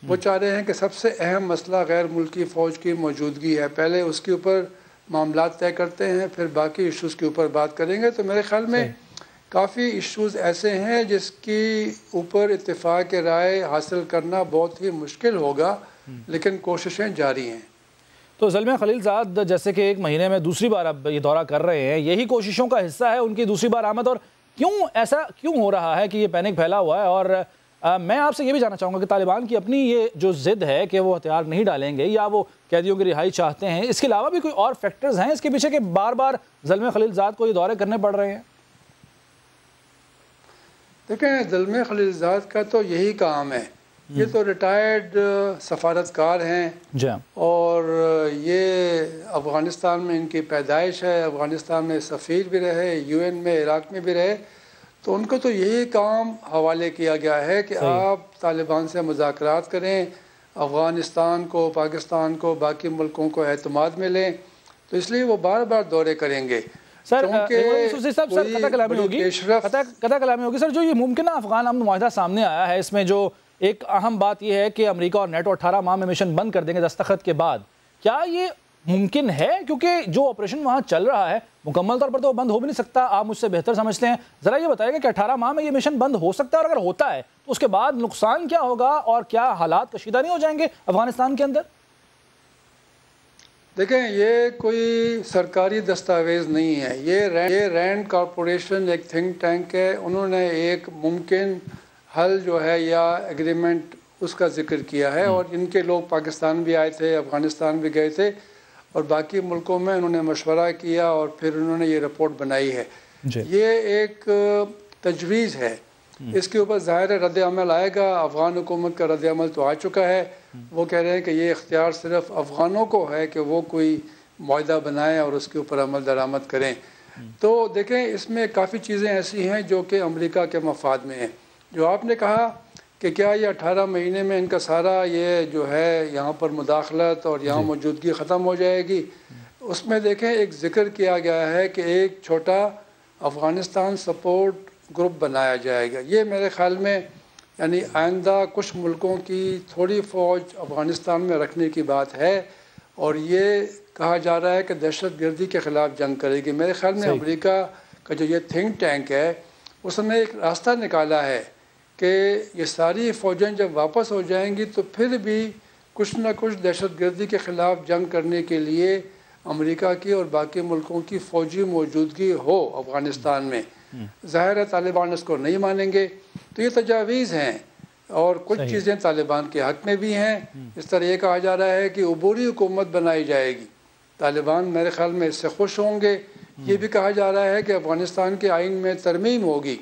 وہ چاہ رہے ہیں کہ سب سے اہم مسئلہ غیر ملکی فوج کی موجودگی ہے، پہلے اس کے اوپر معاملات طے کرتے ہیں، پھر باقی ایشوز کے اوپر بات کریں گے. تو میرے خیال میں کافی ایشوز ایسے ہیں جس کی اوپر اتفاق رائے حاصل کرنا بہت ہی مشکل ہوگا، لیکن کوششیں جاری ہیں. تو زلمے خلیلزاد جیسے کہ 1 مہینے میں دوسری بار اب یہ دورہ کر رہے ہیں، یہی کوششوں کا حصہ ہے ان کی دوسری بار آمد؟ اور ایسا کیوں ہو رہا ہے کہ یہ پینک پھیلا ہوا ہے؟ اور میں آپ سے یہ بھی جاننا چاہوں گا کہ طالبان کی اپنی یہ جو ضد ہے کہ وہ ہتھیار نہیں ڈالیں گے یا وہ قیدیوں کی رہائی چاہتے ہیں، اس کے علاوہ بھی کوئی اور فیکٹرز ہیں اس کے پیچھے کہ بار بار زلمے خلیلزاد کو یہ دورے کرنے پڑ رہے ہیں؟ دیکھیں زلمے خلیلزاد کا تو یہی کام ہے. یہ تو ریٹائرڈ سفارتکار ہیں اور یہ افغانستان میں ان کی پیدائش ہے، افغانستان میں سفیر بھی رہے، UN میں، عراق میں بھی رہے. تو ان کو تو یہی کام حوالے کیا گیا ہے کہ آپ طالبان سے مذاکرات کریں، افغانستان کو، پاکستان کو، باقی ملکوں کو اعتماد میں لیں. تو اس لیے وہ بار بار دورے کریں گے. سر قطع کلامی ہوگی. سر جو یہ ممکنہ افغان امن معاہدہ سامنے آیا ہے، اس میں جو ایک اہم بات یہ ہے کہ امریکہ اور نیٹو 18 ماہ میں مشن بند کر دیں گے دستخط کے بعد، کیا یہ ممکن ہے؟ کیونکہ جو آپریشن وہاں چل رہا ہے مکمل طور پر تو بند ہو بھی نہیں سکتا، آپ مجھ سے بہتر سمجھتے ہیں. ذرا یہ بتائیے کہ 18 ماہ میں یہ مشن بند ہو سکتا ہے، اور اگر ہوتا ہے تو اس کے بعد نقصان کیا ہوگا اور کیا حالات کشیدہ نہیں ہو جائیں گے افغانستان کے اندر؟ دیکھیں یہ کوئی سرکاری دستاویز نہیں ہے، یہ رینڈ کارپوریشن ایک تھنک ٹینک ہے. انہوں نے ایک ممکن حل جو ہے یا ایگریمنٹ اس کا ذکر کیا ہے، اور ان کے لوگ پاکستان بھی آئے تھے، افغانستان بھی گئے تھے، اور باقی ملکوں میں انہوں نے مشورہ کیا اور پھر انہوں نے یہ رپورٹ بنائی ہے. یہ ایک تجویز ہے، اس کے اوپر ظاہر رد عمل آئے گا. افغان حکومت کا رد عمل تو آ چکا ہے. وہ کہہ رہے ہیں کہ یہ اختیار صرف افغانوں کو ہے کہ وہ کوئی معاہدہ بنائیں اور اس کے اوپر عمل درآمد کریں. تو دیکھیں اس میں کافی چیزیں ایسی ہیں جو کہ امریکہ کے مفاد میں ہیں. جو آپ نے کہا کہ کیا یہ 18 مہینے میں ان کا سارا یہ جو ہے یہاں پر مداخلت اور یہاں موجودگی ختم ہو جائے گی، اس میں دیکھیں ایک ذکر کیا گیا ہے کہ ایک چھوٹا افغانستان سپورٹ گروپ بنایا جائے گا. یہ میرے خیال میں یعنی آئندہ کچھ ملکوں کی تھوڑی فوج افغانستان میں رکھنے کی بات ہے اور یہ کہا جا رہا ہے کہ دہشت گردی کے خلاف جنگ کرے گی. میرے خیال میں امریکہ کا جو یہ تھنک ٹینک ہے اس نے ایک راستہ نکالا ہے کہ یہ ساری فوجیں جب واپس ہو جائیں گی تو پھر بھی کچھ نہ کچھ دہشت گردی کے خلاف جنگ کرنے کے لیے امریکہ کی اور باقی ملکوں کی فوجی موجودگی ہو افغانستان میں. ظاہر ہے طالبان اس کو نہیں مانیں گے تو یہ تجاویز ہیں اور کچھ چیزیں طالبان کے حق میں بھی ہیں. اس طرح یہ کہا جا رہا ہے کہ عبوری حکومت بنائی جائے گی. طالبان میرے خیال میں اس سے خوش ہوں گے. یہ بھی کہا جا رہا ہے کہ افغانستان کے آئین میں ترمیم ہوگی.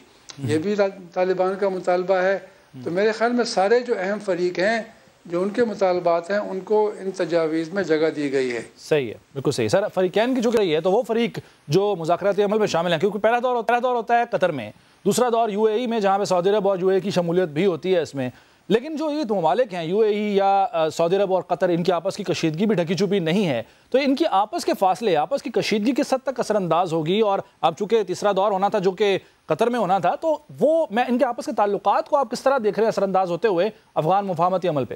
یہ بھی طالبان کا مطالبہ ہے. تو میرے خیال میں سارے جو اہم فریق ہیں جو ان کے مطالبات ہیں ان کو ان تجاویز میں جگہ دی گئی ہے. صحیح ہے, بالکل صحیح. سر فریقین کی جو رہی ہے تو وہ فریق جو مذاکراتی عمل میں شامل ہیں, کیونکہ پہلا دور ہوتا ہے قطر میں, دوسرا دور یو اے ای میں جہاں پہ سعودی عرب اور یو اے ای کی شمولیت بھی ہوتی ہے اس میں. لیکن جو یہ ممالک ہیں یو اے ای یا سعودی عرب اور قطر, ان کی آپس کی کشیدگی بھی ڈھکی چھپی نہیں ہے. تو ان کی آپس کے فاصلے, آپس کی کشیدگی کس حد تک اثر انداز ہوگی؟ اور اب چونکہ تیسرا دور ہونا تھا جو کہ قطر میں ہونا تھا, تو وہ میں ان کے آپس کے تعلقات کو آپ کس طرح دیکھ رہے ہیں اثر انداز ہوتے ہوئے افغان مفاہمتی عمل پہ؟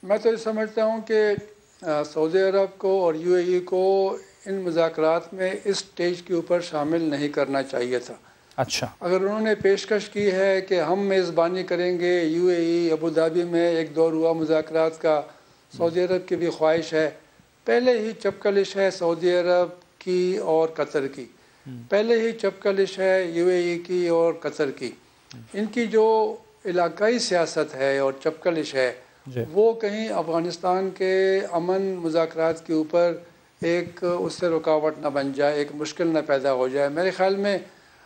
میں تو یہ سمجھتا ہوں کہ سعودی عرب کو اور یو اے ای کو ان مذاکرات میں اس سٹیج کے اوپر شامل نہیں کرنا چاہیے تھا. اچھا, اگر انہوں نے پیشکش کی ہے کہ ہم میزبانی کریں گے you a E Abu Dhabi میں, ایک دور ہوا مذاکرات کا, سعودی عرب کی بھی خواہش ہے, پہلے ہی چپکلش ہے سعودی عرب کی اور قطر کی, پہلے ہی چپکلش ہے یو اے ای کی اور قطر کی. ان کی جو علاقائی سیاست ہے اور چپکلش ہے وہ کہیں افغانستان کے امن مذاکرات کے اوپر ایک اس سے رکاوٹ نہ بن جائے, ایک مشکل نہ پیدا ہو جائے. میرے خیال میں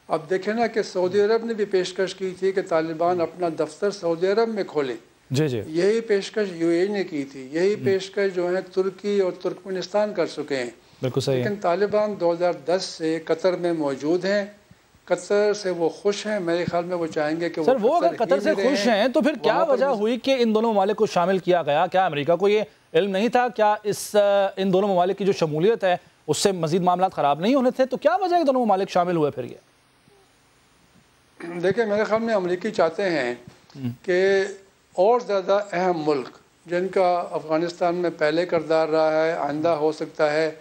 اب دیکھیں نا کہ سعودی عرب نے بھی پیشکش کی تھی کہ طالبان اپنا دفتر سعودی عرب میں کھولیں. یہی پیشکش یو اے ای نے کی تھی, یہی پیشکش جو ہے ترکی اور ترکمنستان کر چکے ہیں. لیکن طالبان 2010 سے قطر میں موجود ہیں, قطر سے وہ خوش ہیں. میرے خیال میں وہ چاہیں گے کہ سر وہ اگر قطر سے خوش ہیں تو پھر کیا وجہ ہوئی کہ ان دونوں ممالک کو شامل کیا گیا؟ کیا امریکہ کو یہ علم نہیں تھا؟ کیا ان دونوں ممالک کی جو شمولیت ہے اس سے مزید معاملات خراب نہیں ہونے تھے؟ تو کیا وجہ ہے کہ دونوں ممالک شامل ہوئے؟ پھر یہ دیکھیں میرے خیال میں امریکی چاہتے ہیں کہ اور زیادہ اہم ملک جن کا افغانستان میں پہلے کردار رہا ہے, آئندہ ہو سکتا ہے,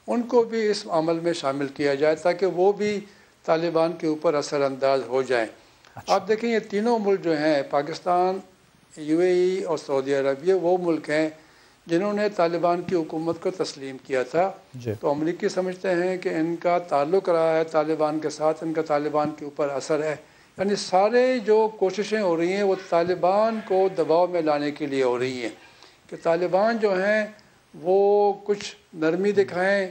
ان کو بھی اس عمل میں شامل کیا جائے تاکہ وہ بھی طالبان کے اوپر اثر انداز ہو جائیں. آپ دیکھیں یہ تینوں ملک جو ہیں پاکستان, یو اے ای اور سعودی عرب, یہ وہ ملک ہیں جنہوں نے طالبان کی حکومت کو تسلیم کیا تھا. تو امریکی سمجھتے ہیں کہ ان کا تعلق رہا ہے طالبان کے ساتھ, ان کا طالبان کے اوپر اثر ہے. یعنی سارے جو کوششیں ہو رہی ہیں وہ طالبان کو دباؤ میں لانے کے لیے ہو رہی ہیں کہ طالبان جو ہیں وہ کچھ نرمی دکھائیں,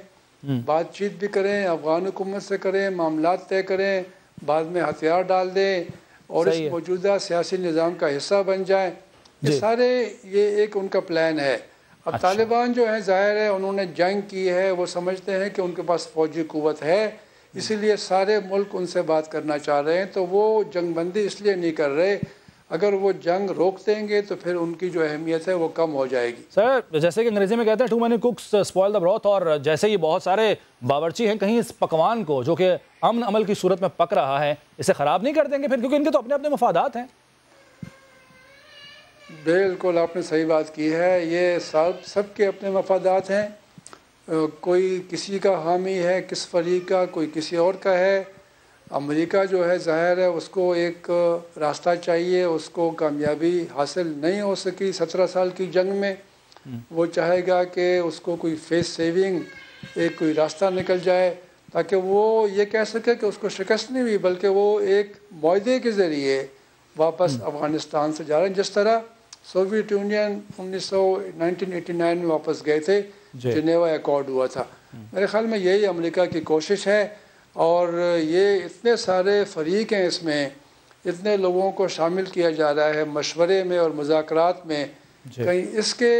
بات چیت بھی کریں, افغان حکومت سے کریں, معاملات طے کریں, بعد میں ہتھیار ڈال دیں اور اس موجودہ سیاسی نظام کا حصہ بن جائیں. یہ سارے یہ ایک ان کا پلان ہے. اب طالبان جو ہیں ظاہر ہے انہوں نے جنگ کی ہے, وہ سمجھتے ہیں کہ ان کے پاس فوجی قوت ہے, اسی لیے سارے ملک ان سے بات کرنا چاہ رہے ہیں. تو وہ جنگ بندی اس لیے نہیں کر رہے, اگر وہ جنگ روک دیں گے تو پھر ان کی جو اہمیت ہے وہ کم ہو جائے گی. سر جیسے کہ انگریزی میں کہتے ہیں too many cooks spoil the broth, اور جیسے یہ بہت سارے باورچی ہیں کہیں اس پکوان کو جو کہ امن عمل کی صورت میں پک رہا ہے اسے خراب نہیں کر دیں گے پھر, کیونکہ ان کے تو اپنے اپنے مفادات ہیں. بالکل آپ نے صحیح بات کی ہے, یہ سب کے اپنے مفادات ہیں. کوئی کسی کا حامی ہے کس فریق کا, کوئی کسی اور کا ہے. امریکہ جو ہے ظاہر ہے اس کو ایک راستہ چاہیے, اس کو کامیابی حاصل نہیں ہو سکی 17 سال کی جنگ میں. وہ چاہے گا کہ اس کو کوئی فیس سیونگ ایک کوئی راستہ نکل جائے تاکہ وہ یہ کہہ سکے کہ اس کو شکست نہیں ہوئی, بلکہ وہ ایک معاہدے کے ذریعے واپس افغانستان سے جا رہے ہیں, جس طرح سوویت یونین 1989 میں واپس گئے تھے, جنیوا ایکارڈ ہوا تھا. میرے خیال میں یہی امریکہ کی کوشش ہے, اور یہ اتنے سارے فریق ہیں, اس میں اتنے لوگوں کو شامل کیا جا رہا ہے مشورے میں اور مذاکرات میں, کہیں اس کے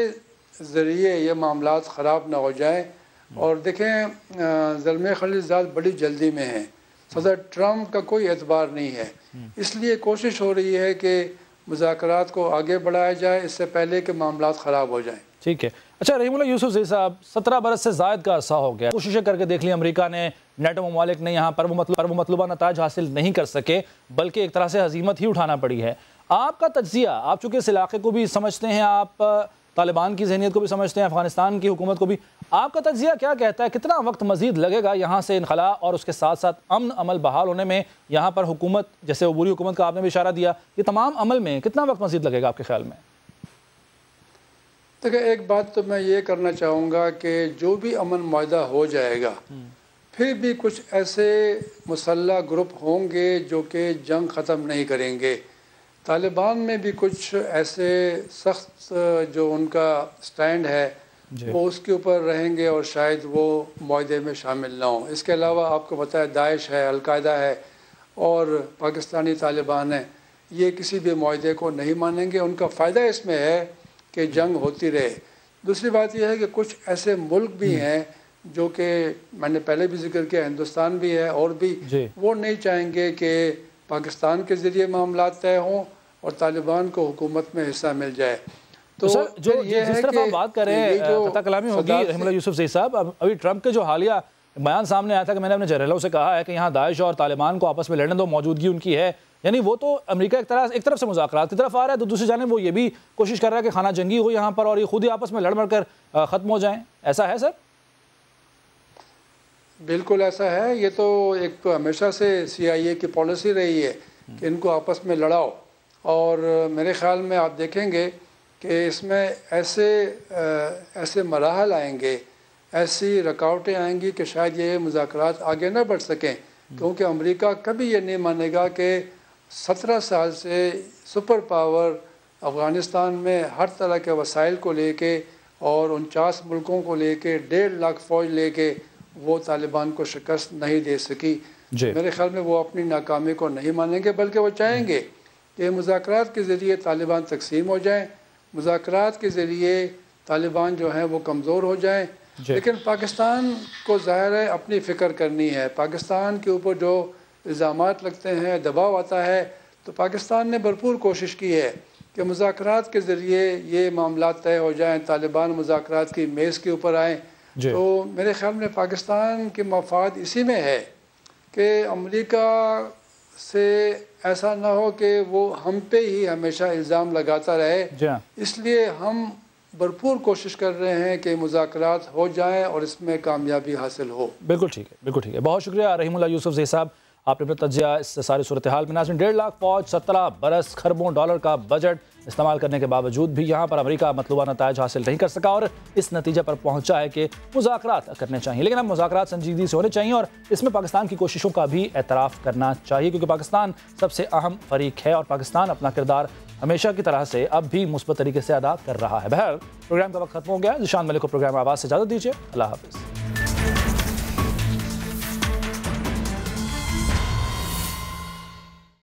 ذریعے یہ معاملات خراب نہ ہو جائیں. اور دیکھیں زلمے خلیلزاد بڑی جلدی میں ہیں, صدر ٹرمپ کا کوئی اعتبار نہیں ہے, اس لیے کوشش ہو رہی ہے کہ مذاکرات کو آگے بڑھایا جائے اس سے پہلے کہ معاملات خراب ہو جائیں. ٹھیک ہے. اچھا رحیم اللہ یوسف زئی صاحب، 17 برس سے زائد کا عرصہ ہو گیا، کوششیں کر کے دیکھ لی امریکہ نے، نیٹو ممالک نے، یہاں پر وہ مطلوبہ نتائج حاصل نہیں کر سکے، بلکہ ایک طرح سے ہزیمت ہی اٹھانا پڑی ہے. آپ کا تجزیہ، آپ چونکہ اس علاقے کو بھی سمجھتے ہیں، آپ طالبان کی ذہنیت کو بھی سمجھتے ہیں، افغانستان کی حکومت کو بھی، آپ کا تجزیہ کیا کہتا ہے؟ کتنا وقت مزید لگے گا یہاں سے انخلا اور اس کے ساتھ ساتھ امن عمل بحال ہونے میں؟ یہاں پر حکومت، جیسے عبوری حکومت کا آپ نے بھی اشارہ دیا، یہ تمام عمل میں کتنا وقت مزید لگے گا آپ کے خیال میں؟ دیکھیں، ایک بات تو میں یہ کرنا چاہوں گا کہ جو بھی امن معاہدہ ہو جائے گا، پھر بھی کچھ ایسے مسلح گروپ ہوں گے جو کہ جنگ ختم نہیں کریں گے. طالبان میں بھی کچھ ایسے سخت جو ان کا سٹینڈ ہے وہ اس کے اوپر رہیں گے اور شاید وہ معاہدے میں شامل نہ ہوں. اس کے علاوہ آپ کو پتہ ہے داعش ہے، القاعدہ ہے اور پاکستانی طالبان ہیں، یہ کسی بھی معاہدے کو نہیں مانیں گے. ان کا فائدہ اس میں ہے کہ جنگ ہوتی رہے. دوسری بات یہ ہے کہ کچھ ایسے ملک بھی ہیں جو کہ میں نے پہلے بھی ذکر کیا، ہندوستان بھی ہے اور بھی، وہ نہیں چاہیں گے کہ پاکستان کے ذریعے معاملات طے ہوں اور طالبان کو حکومت میں حصہ مل جائے. تو جو جس طرف آپ بات کر رہے ہیں فتح کلامی ہوگی رحیم اللہ یوسف زئی صاحب، ابھی ٹرمپ کے جو حالیہ بیان سامنے آیا تھا کہ میں نے اپنے جنرلوں سے کہا ہے کہ یہاں داعش اور طالبان کو آپس میں لڑنے دو، موجودگی ان کی ہے، یعنی وہ تو امریکہ ایک طرف سے مذاکرات کی طرف آ رہا ہے، تو دوسری جانب وہ یہ بھی کوشش کر رہا ہے کہ خانہ جنگی ہو یہاں پر اور یہ خود ہی آپس میں لڑ مڑ کر ختم ہو جائیں. ایسا ہے سر؟ بالکل ایسا ہے. یہ تو ایک تو ہمیشہ سے CIA کی پالیسی رہی ہے کہ ان کو آپس میں لڑاؤ، اور میرے خیال میں آپ دیکھیں گے کہ اس میں ایسے مراحل آئیں گے، ایسی رکاوٹیں آئیں گی کہ شاید یہ مذاکرات آگے نہ بڑھ سکیں، کیونکہ امریکہ کبھی یہ نہیں مانے گا کہ 17 سال سے سپر پاور افغانستان میں ہر طرح کے وسائل کو لے کے اور 49 ملکوں کو لے کے 1.5 لاکھ فوج لے کے وہ طالبان کو شکست نہیں دے سکی. میرے خیال میں وہ اپنی ناکامی کو نہیں مانیں گے، بلکہ وہ چاہیں گے کہ مذاکرات کے ذریعے طالبان تقسیم ہو جائیں، مذاکرات کے ذریعے طالبان جو ہیں وہ کمزور ہو جائیں. لیکن پاکستان کو ظاہر ہے اپنی فکر کرنی ہے. پاکستان کے اوپر جو الزامات لگتے ہیں، دباؤ آتا ہے، تو پاکستان نے بھرپور کوشش کی ہے کہ مذاکرات کے ذریعے یہ معاملات طے ہو جائیں، طالبان مذاکرات کی میز کے اوپر آئیں. تو میرے خیال میں پاکستان کے مفاد اسی میں ہے کہ امریکہ سے ایسا نہ ہو کہ وہ ہم پہ ہی ہمیشہ الزام لگاتا رہے. اس لیے ہم بھرپور کوشش کر رہے ہیں کہ مذاکرات ہو جائیں اور اس میں کامیابی حاصل ہو. بالکل ٹھیک ہے، بالکل ٹھیک ہے. بہت شکریہ رحیم اللہ یوسف زئی صاحب، آپ نے اپنا تجزیہ اس ساری صورتحال میں. ناظرین، 1.5 لاکھ فوج، 17 برس، کھربوں ڈالر کا بجٹ استعمال کرنے کے باوجود بھی یہاں پر امریکہ مطلوبہ نتائج حاصل نہیں کر سکا اور اس نتیجے پر پہنچا ہے کہ مذاکرات کرنے چاہیے. لیکن اب مذاکرات سنجیدگی سے ہونے چاہیے اور اس میں پاکستان کی کوششوں کا بھی اعتراف کرنا چاہیے، کیونکہ پاکستان سب سے اہم فریق ہے اور پاکستان اپنا کردار ہمیشہ کی طرح سے اب بھی مثبت طریقے سے ادا کر رہا ہے. بہرحال پروگرام کا وقت ختم ہو گیا. ذیشان ملک کو پروگرام آواز سے اجازت دیجیے. اللہ حافظ.